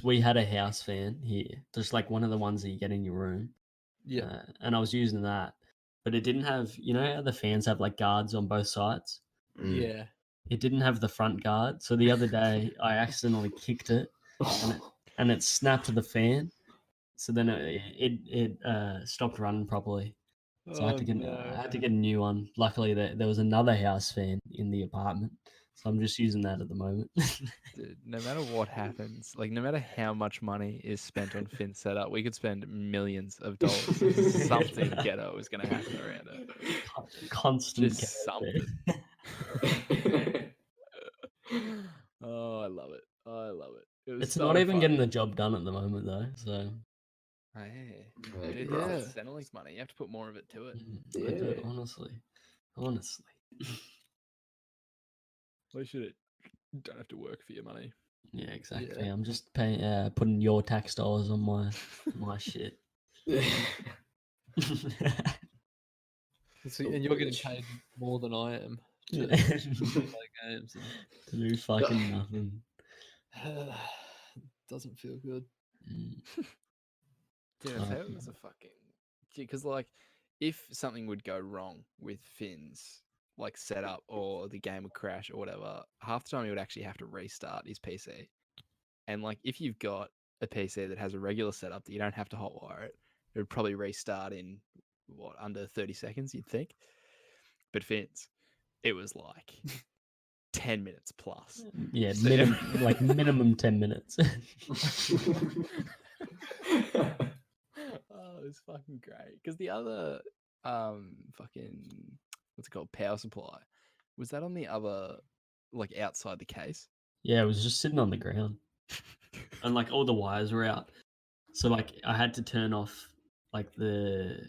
We had a house fan here, just like one of the ones that you get in your room. Yeah. And I was using that, but it didn't have, you know how the fans have like guards on both sides? Yeah. It didn't have the front guard. So the other day I accidentally kicked it and it snapped the fan. So then it stopped running properly. So I had to get a new one. Luckily there was another house fan in the apartment. So I'm just using that at the moment. Dude, no matter what happens, like no matter how much money is spent on Phin setup, we could spend millions of dollars. Something ghetto is going to happen around it. Constant Just chaos something. Oh, I love it. I love it. It was It's so not even fun. getting the job done at the moment though. So Oh, yeah. That'd be Dude, rough. it's Centrelink's money. You have to put more of it to it. I do, Yeah. honestly. We should don't have to work for your money. Yeah, exactly. Yeah. I'm just putting your tax dollars on my shit. So, and you're getting paid more than I am to Yeah. play games. To do fucking nothing. Doesn't feel good. Dude, I tell you, it was a fucking because like if something would go wrong with Finn's like setup or the game would crash or whatever, half the time he would actually have to restart his PC. And like if you've got a PC that has a regular setup that you don't have to hotwire it, it would probably restart in what under 30 seconds, you'd think. But Finn's, it was like 10 minutes plus. Yeah, So- minimum 10 minutes. Oh, it was fucking great. Because the other fucking what's it called? Power supply. Was that on the other like outside the case? Yeah, it was just sitting on the ground. And like all the wires were out. So like I had to turn off the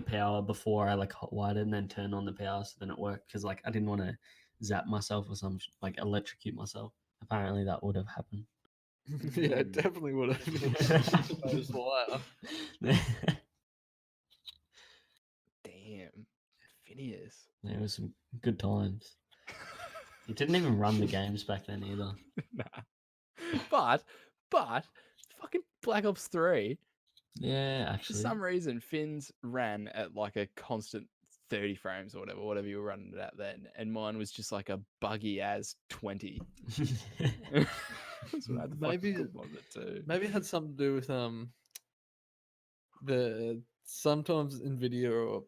power before I like hotwired it and then turn on the power so then it worked because like I didn't want to zap myself or some like electrocute myself. Apparently that would have happened. Yeah, it definitely would have. Wire. Damn, Phineas. There was some good times. It didn't even run the games back then either. Nah. But fucking Black Ops 3. Yeah, For actually. some reason, Finn's ran at like a constant 30 frames or whatever you were running it at then, and mine was just like a buggy as 20. That's what I had to Maybe- fucking cook on it too. Maybe it had something to do with the sometimes Nvidia or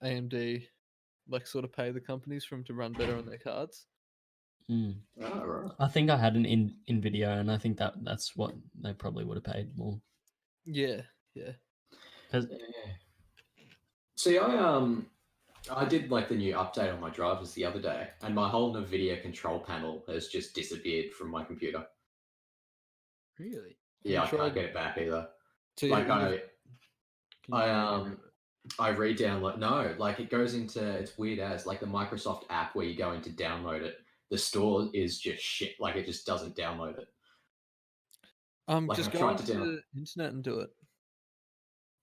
AMD like sort of pay the companies for them to run better on their cards. Mm. Oh, right. I think I had an in video, and I think that's what they probably would have paid more. Yeah, yeah. 'Cause- Yeah. See, I did like the new update on my drivers the other day, and my whole NVIDIA control panel has just disappeared from my computer. Really? Yeah, I Control- can't get it back either. So Like you- Can you I, re-download it? I re-download. No, like it goes into it's weird as like the Microsoft app where you go in to download it. The store is just shit. Like it just doesn't download it. like, just I go tried onto to down- the internet and do it.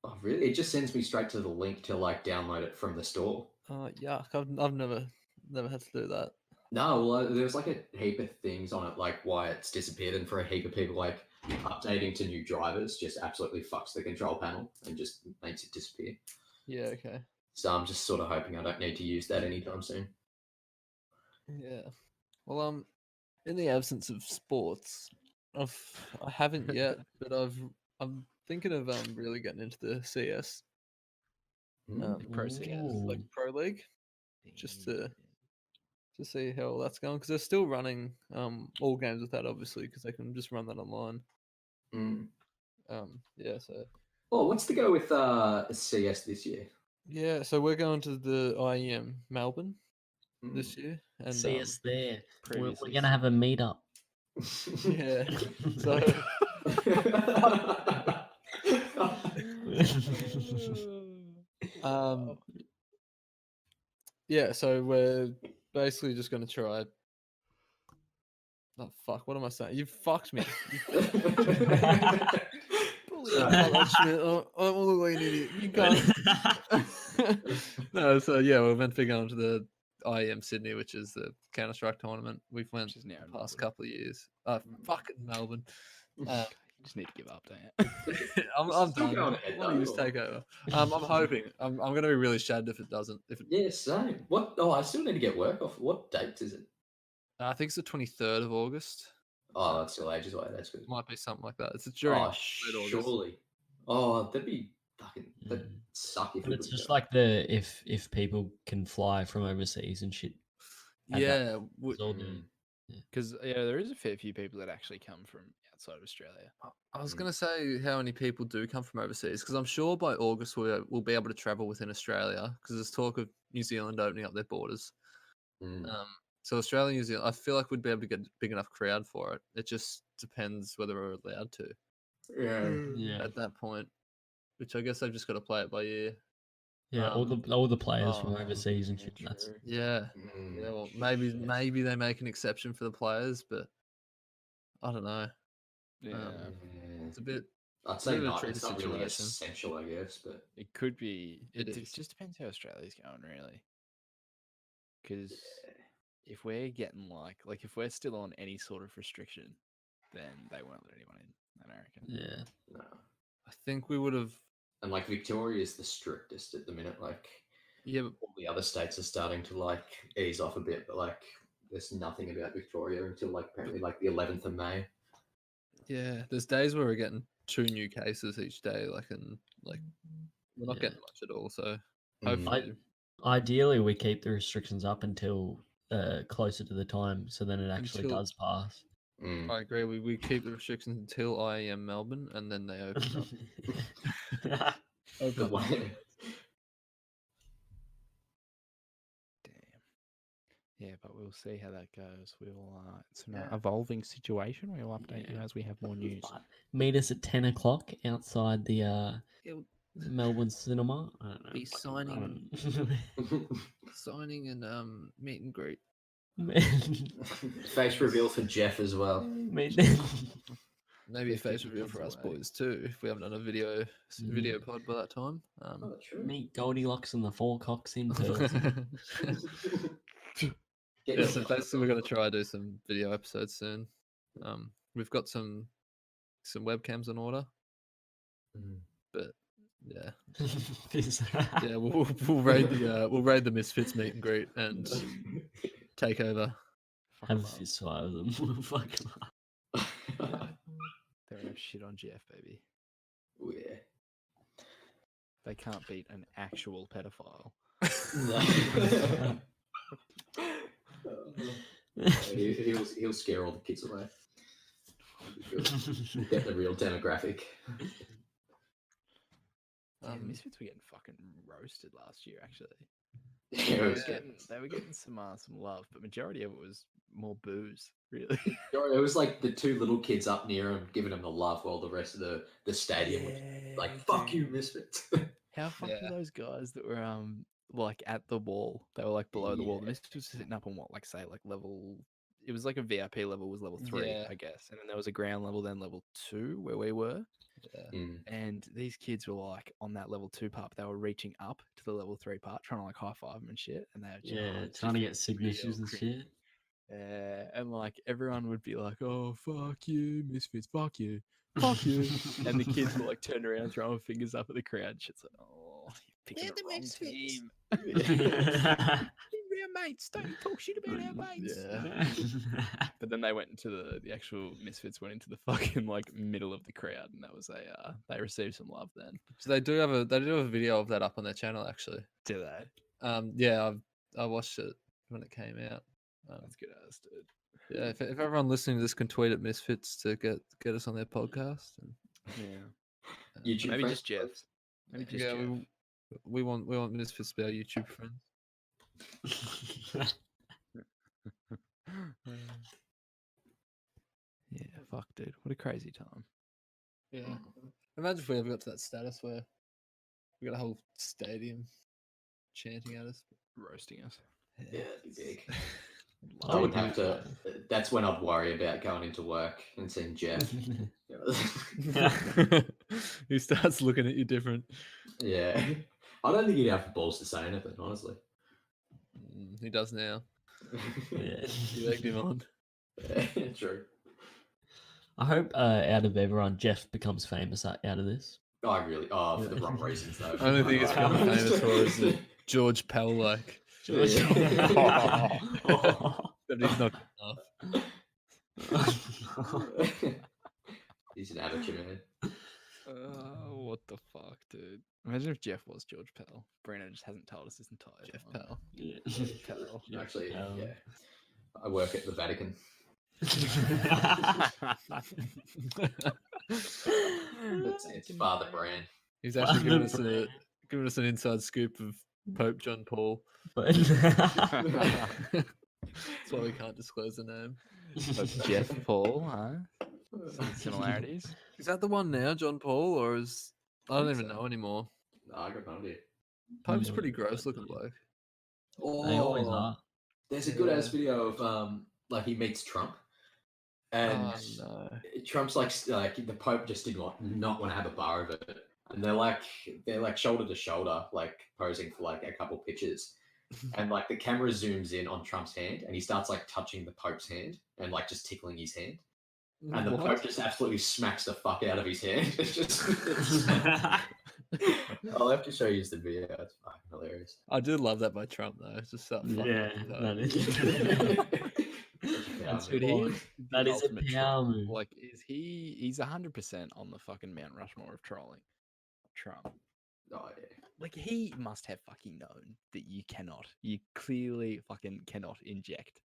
Oh, really? It just sends me straight to the link to like download it from the store. Yuck! I've never had to do that. No, well, there's like a heap of things on it, like why it's disappeared, and for a heap of people, like updating to new drivers just absolutely fucks the control panel and just makes it disappear. Yeah. Okay. So I'm just sort of hoping I don't need to use that anytime soon. Yeah. Well, in the absence of sports, I haven't yet, but I'm thinking of really getting into the CS, Pro CS. like Ooh. Pro League, just to see how that's going because they're still running all games with that obviously because they can just run that online. Mm. Yeah, so Oh, what's the go with CS this year? yeah, so we're going to the IEM Melbourne Mm. this year, and See us there. We're previously gonna have a meetup. yeah, so yeah, so we're basically just gonna try. Oh fuck! What am I saying? You fucked me. I won't look like an idiot. You can't. No, so yeah, we're meant to be going to the IEM Sydney, which is the Counter Strike tournament. We've went Which is now the past Melbourne. couple of years. Fucking Melbourne. You just need to give up, don't you? I'm Still done. going ahead, Why don't you though, just or- take over? I'm hoping. I'm gonna be really sad if it doesn't. If it, Yeah, same. What? Oh, I still need to get work off. What date is it? I think it's the 23rd of August. Oh, that's still ages away. That's good. Might be something like that. It's during Oh, late August. surely. Oh, that'd be fucking. That'd Mm. suck if And we it's couldn't just go. like the if people can fly from overseas and shit. at that Yeah, It's all the Mm. Because there is a fair few people that actually come from outside of Australia. I was Mm. going to say how many people do come from overseas because I'm sure by August we'll be able to travel within Australia because there's talk of New Zealand opening up their borders. Mm. So Australia, New Zealand, I feel like we'd be able to get a big enough crowd for it. It just depends whether we're allowed to Yeah. yeah. at that point, which I guess they've just got to play it by ear. Yeah, all the players from Oh, overseas and yeah, shit. That's true. Yeah, Mm. yeah. Well, maybe Shit. maybe they make an exception for the players, but I don't know. Yeah, Yeah. It's a bit. I'd say bit of a not. tricky It's not really situation. essential, I guess, but it could be. It It is. just depends how Australia's going, really. Because if we're getting like if we're still on any sort of restriction, then they won't let anyone in. I reckon. yeah. no. I think we would have. And like Victoria is the strictest at the minute. Like Yeah, but all the other states are starting to like ease off a bit, but like there's nothing about Victoria until like apparently like the 11th of May. yeah. There's days where we're getting 2 new cases each day, and we're not Yeah. getting much at all. So Mm. hopefully, Ideally, we keep the restrictions up until closer to the time, so then it actually Until- does pass. Mm. I agree. We keep the restrictions until IEM Melbourne, and then they open up. Open The up. one- Damn. Yeah, but we'll see how that goes. We'll. It's an Yeah. evolving situation. We'll update you Yeah. as we have more news. But meet us at 10 o'clock outside the It'll Melbourne cinema. I don't know. Be signing. Signing and meet and greet. Face reveal for Jeff as well. Meet- Maybe a Fifty face reveal for us kids away. boys too, if we haven't done a video pod by that time. Oh, true. Meet Goldilocks and the Four Cocks in person. Get Yeah, your- so basically we're gonna try to do some video episodes soon. We've got some webcams in order, Mm. but yeah, This- yeah, we'll raid the Misfits meet and greet and take over. Fuck Have 'em a up. fist fight with them. Fuck 'em up. They don't have shit on GF, baby. Oh, yeah. They can't beat an actual pedophile. He'll scare all the kids away. We'll get the real demographic. Yeah, Misfits were getting fucking roasted last year, actually. Yeah, They were it was getting some love, but majority of it was more booze, really. It was like the two little kids up near him giving him the love while the rest of the stadium was like, fuck you, Misfits. How fucked Yeah. were those guys that were like at the wall? They were like below the wall. The Yeah. Misfits was sitting up on what, like say like level. It was like a VIP level was level 3, Yeah. I guess, and then there was a ground level, then level 2 where we were. Yeah. Mm. And these kids were like on that level 2 part, but they were reaching up to the level 3 part, trying to like high five them and shit. And they were just, Yeah, it's trying to just get real signatures and cringe. shit. And like everyone would be like, "Oh fuck you, Misfits, fuck you, fuck you," and the kids were like turned around, throwing fingers up at the crowd. Shit's like, "Oh, you're picking They're the the wrong Misfits." team." Yeah. Real mates. Don't talk shit about our mates. Yeah. But then they went into the actual Misfits went into the fucking like middle of the crowd, and that was they received some love then. So they do have a video of that up on their channel actually. Do they? Yeah, I watched it when it came out. That's good as dude. Yeah, if everyone listening to this can tweet at Misfits to get us on their podcast. And, Yeah. YouTube Maybe friends, just Jeff. please. Maybe just yeah, Jeff. we want Misfits to be our YouTube friends. Yeah, fuck, dude. What a crazy time. Yeah. Imagine if we ever got to that status where we got a whole stadium chanting at us. Roasting us. Yeah, that'd be big. I I would would have to. That's when I'd worry about going into work and seeing Jeff. He starts looking at you different. Yeah, I don't think he'd have the balls to say anything, honestly. He does now. Yeah. You egged him on. True. I hope out of everyone, Jeff becomes famous out of this. I really, for the wrong reasons though. Only thing he's become famous for is the George Pell like. Yeah. But he's not good enough. He's an amateur man. What the fuck, dude? Imagine if Jeff was George Pell. Breno just hasn't told us this entire Jeff time. Pell. Yeah. Pell. Actually, Pell. yeah. I work at the Vatican. It's Father Brand. He's actually given us, Brand. given us an inside scoop of Pope John Paul. But That's why we can't disclose the name. But Jeff Paul, huh? Some similarities. Is that the one now, John Paul, or is I don't think even so. know anymore. No, I got no idea. Pope's Yeah, pretty yeah, gross looking yeah. bloke. they always Oh, are. there's a good ass Yeah. video of like he meets Trump, and Oh no. Trump's like the Pope just did not want to have a bar of it, and they're like shoulder to shoulder, like posing for like a couple pictures, and like the camera zooms in on Trump's hand, and he starts like touching the Pope's hand and like just tickling his hand, and the What? Pope just absolutely smacks the fuck out of his hand. It's just. I'll have to show you the video. It's fucking hilarious. I do love that by Trump though. It's just so fucking Yeah, dope. that is. That's Dude, good. he Well, is That the is a ultimate troll. power move. Like, he's 100% on the fucking Mount Rushmore of trolling. Trump. oh, yeah. Like, he must have fucking known that you clearly fucking cannot inject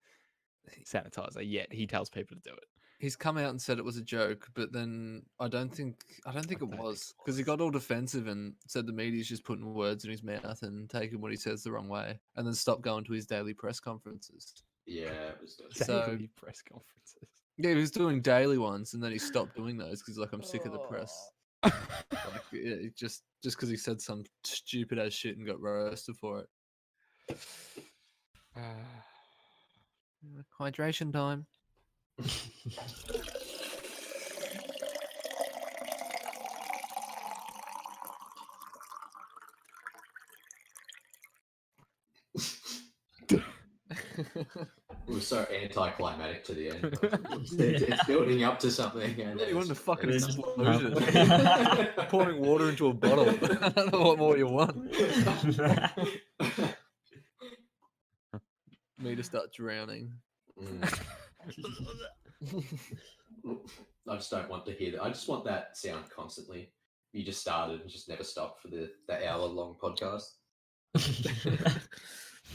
sanitizer, yet he tells people to do it. He's come out and said it was a joke, but then I don't think it was because he got all defensive and said the media's just putting words in his mouth and taking what he says the wrong way, and then stopped going to his daily press conferences. Yeah, it was good. So- Daily press conferences. Yeah, he was doing daily ones, and then he stopped doing those because he's like, I'm sick of the press. Like, yeah, just because he said some stupid ass shit and got roasted for it. Hydration time. It was so anticlimactic to the end. It's building up to something. And Yeah, you wanted to fucking It's- explosion. Pouring water into a bottle. I don't know what more you want. Me to start drowning. I just don't want to hear that. I just want that sound constantly. You just started and just never stopped for the hour-long podcast.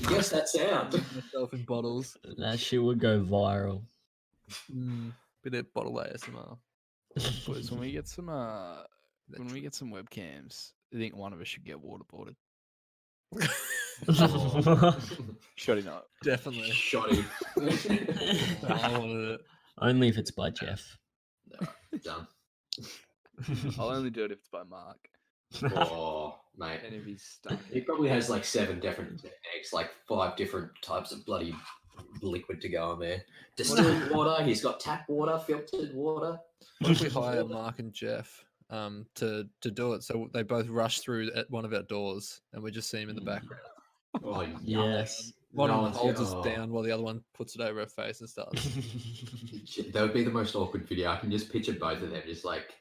Yes, that sound. Myself in bottles. That shit would go viral. Bit of bottle ASMR. Boys, when we get some webcams, I think one of us should get waterboarded. Shoddy not. Definitely. Shoddy. I wanted it. Only if it's by Jeff. Done. I'll only do it if it's by Mark. Oh, mate. And if he's stuck. He probably has like 7 different techniques, like 5 different types of bloody liquid to go on there. Distilled water, he's got tap water, filtered water. What if we hire Mark and Jeff to do it? So they both rush through at one of our doors and we just see him in the background. Oh, Yes. One No of them one's holds gonna- us down while the other one puts it over her face and starts. Shit, that would be the most awkward video. I can just picture both of them just like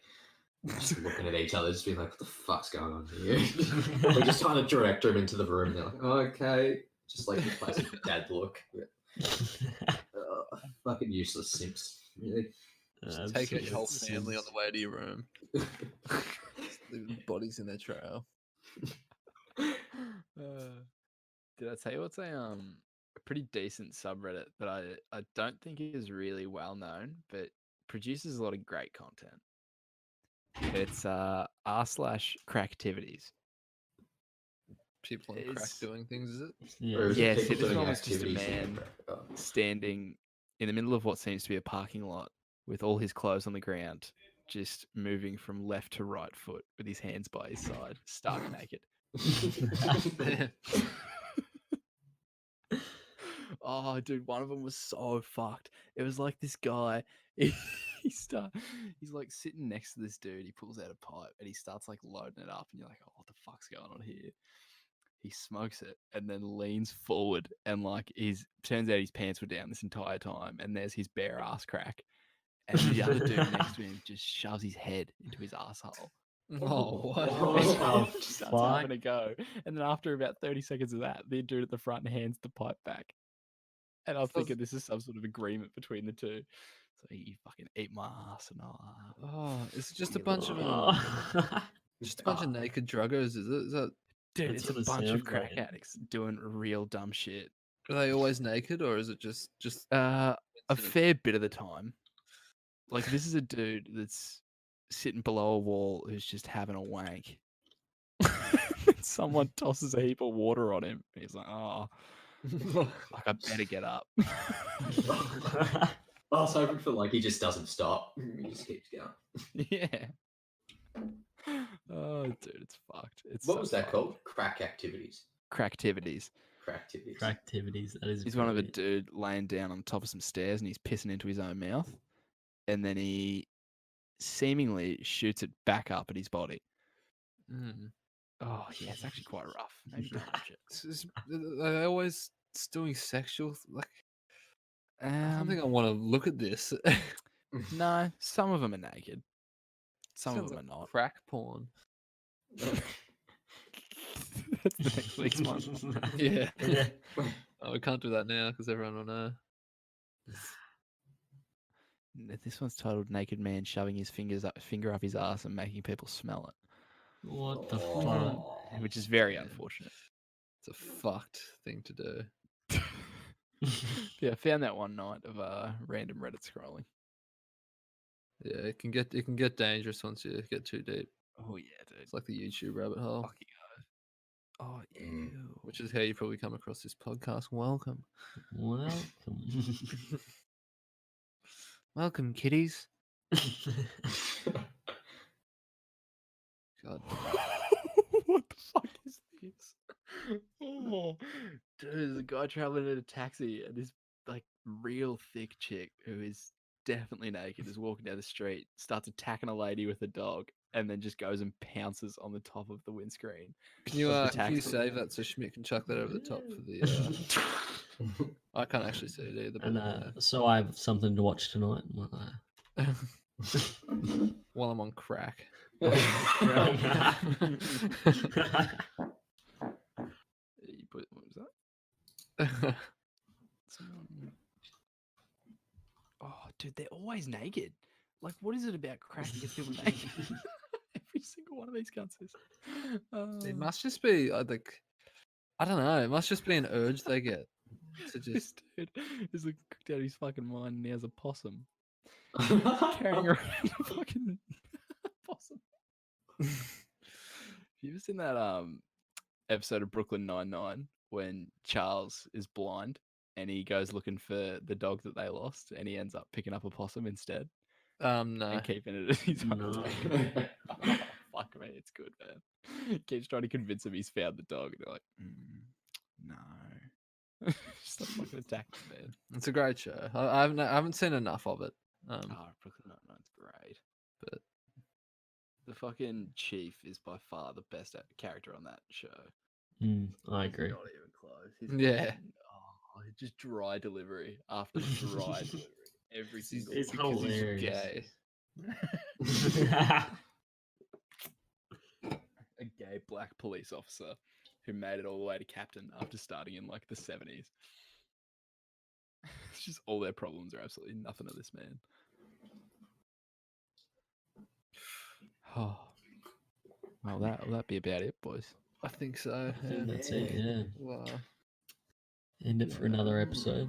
just looking at each other, just being like, "What the fuck's going on here?" We're just trying to direct them into the room. They're like, "Okay, just like the classic dad look. Fucking useless simps, really. Just take out your whole Absolute family on sins. the way to your room. Just leaving bodies in their trail. Did I tell you what's a pretty decent subreddit that I don't think is really well known, but produces a lot of great content. It's r/cracktivities. People on crack It's- doing things, is it? Or is Yeah. it Yeah, see, people this doing one was just a activities in man the crack? Oh. standing in the middle of what seems to be a parking lot with all his clothes on the ground, just moving from left to right foot with his hands by his side, stark naked. Man. Oh, dude, one of them was so fucked. It was like this guy. He's like sitting next to this dude. He pulls out a pipe and he starts like loading it up, and you're like, "Oh, what the fuck's going on here?" He smokes it and then leans forward, and like turns out his pants were down this entire time, and there's his bare ass crack, and the other dude next to him just shoves his head into his asshole. Oh, what? Oh, Just starts having fuck. a go, and then after about 30 seconds of that, the dude at the front hands the pipe back. And I was thinking this is some sort of agreement between the two. So you fucking eat my ass, and Oh, it's just a You bunch of Oh. just a bunch of naked druggers, is it? Is that dude, That's it's a what it bunch of sounds crack like. addicts doing real dumb shit. are they always naked, or is it just A coincidence? fair bit of the time. Like this is a dude that's sitting below a wall who's just having a wank. Someone tosses a heap of water on him. He's like, "Oh, like I better get up." I was hoping for like he just doesn't stop. He just keeps going. Yeah. Oh, dude, it's fucked. It's What so was that fucked. called? Crack activities. Cracktivities. Cracktivities. Activities. That is. He's one of a brilliant. dude laying down on top of some stairs and he's pissing into his own mouth, and then he seemingly shoots it back up at his body. Mm. Oh yeah, it's actually quite rough. Maybe don't watch it. Are they always doing sexual? Like, I don't think I Um, want to look at this. no, some of them are naked. Some of Sounds them like are not. crack porn. That's the next week's one. Yeah. Yeah. Oh, we can't do that now because everyone will know. This one's titled "Naked Man Shoving His Finger Up His Ass and Making People Smell It," What the fuck? Oh, which is very Yeah. unfortunate. It's a fucked thing to do. Yeah, I found that one night of random Reddit scrolling. Yeah, it can get dangerous once you get too deep. Oh yeah, dude. It's like the YouTube rabbit hole, Fucking oh Mm. ew. which is how you probably come across this podcast. Welcome, Welcome. welcome, kiddies. God, What the fuck is this? Oh, dude, there's a guy traveling in a taxi, and this like real thick chick who is definitely naked is walking down the street, starts attacking a lady with a dog, and then just goes and pounces on the top of the windscreen. can you Of the can you taxi. save that so Schmidt can chuck that over the top for the? I can't actually see it either. And But so I have something to watch tonight. while I'm on crack. You put what was that? Someone... Oh, dude, they're always naked. Like, what is it about crack that gets people naked? Every single one of these cunts is. It must just be like, I don't know. It must just be an urge they get to This just. dude is like cooked out of his fucking mind, and he has a possum carrying around a fucking possum. Have you ever seen that episode of Brooklyn Nine-Nine when Charles is blind and he goes looking for the dog that they lost, and he ends up picking up a possum instead No. and keeping it at his own No. dog? Oh, fuck me, it's good, man. Keeps trying to convince him he's found the dog, and they're like, no. Stop fucking attacking me, man. It's a great show. I haven't seen enough of it. Oh, Brooklyn Nine-Nine's great. But- the fucking chief is by far the best character on that show. I He's agree. not even close. He's Yeah. fucking- oh, just dry delivery after dry delivery. Every single It's one. because he's hilarious. gay. A gay black police officer. who made it all the way to captain after starting in like the 70s. It's just all their problems are absolutely nothing to this man. Oh, well, that'll be about it, boys. I think so. I think Yeah. that's it. Yeah. Well, End it for another episode.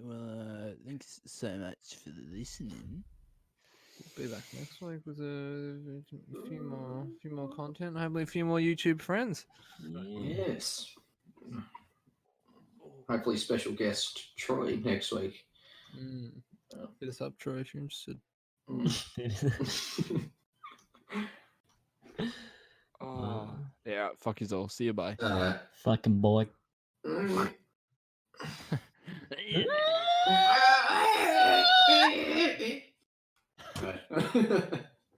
Well, thanks so much for the listening. we'll be back next week with a few more content. Hopefully, a few more YouTube friends. Yeah. Yes. Hopefully, special guest Troy next week. Hit us up, Troy, if you're interested. Oh, yeah. Fuck yous all. See you. Bye. Fucking boy. Right.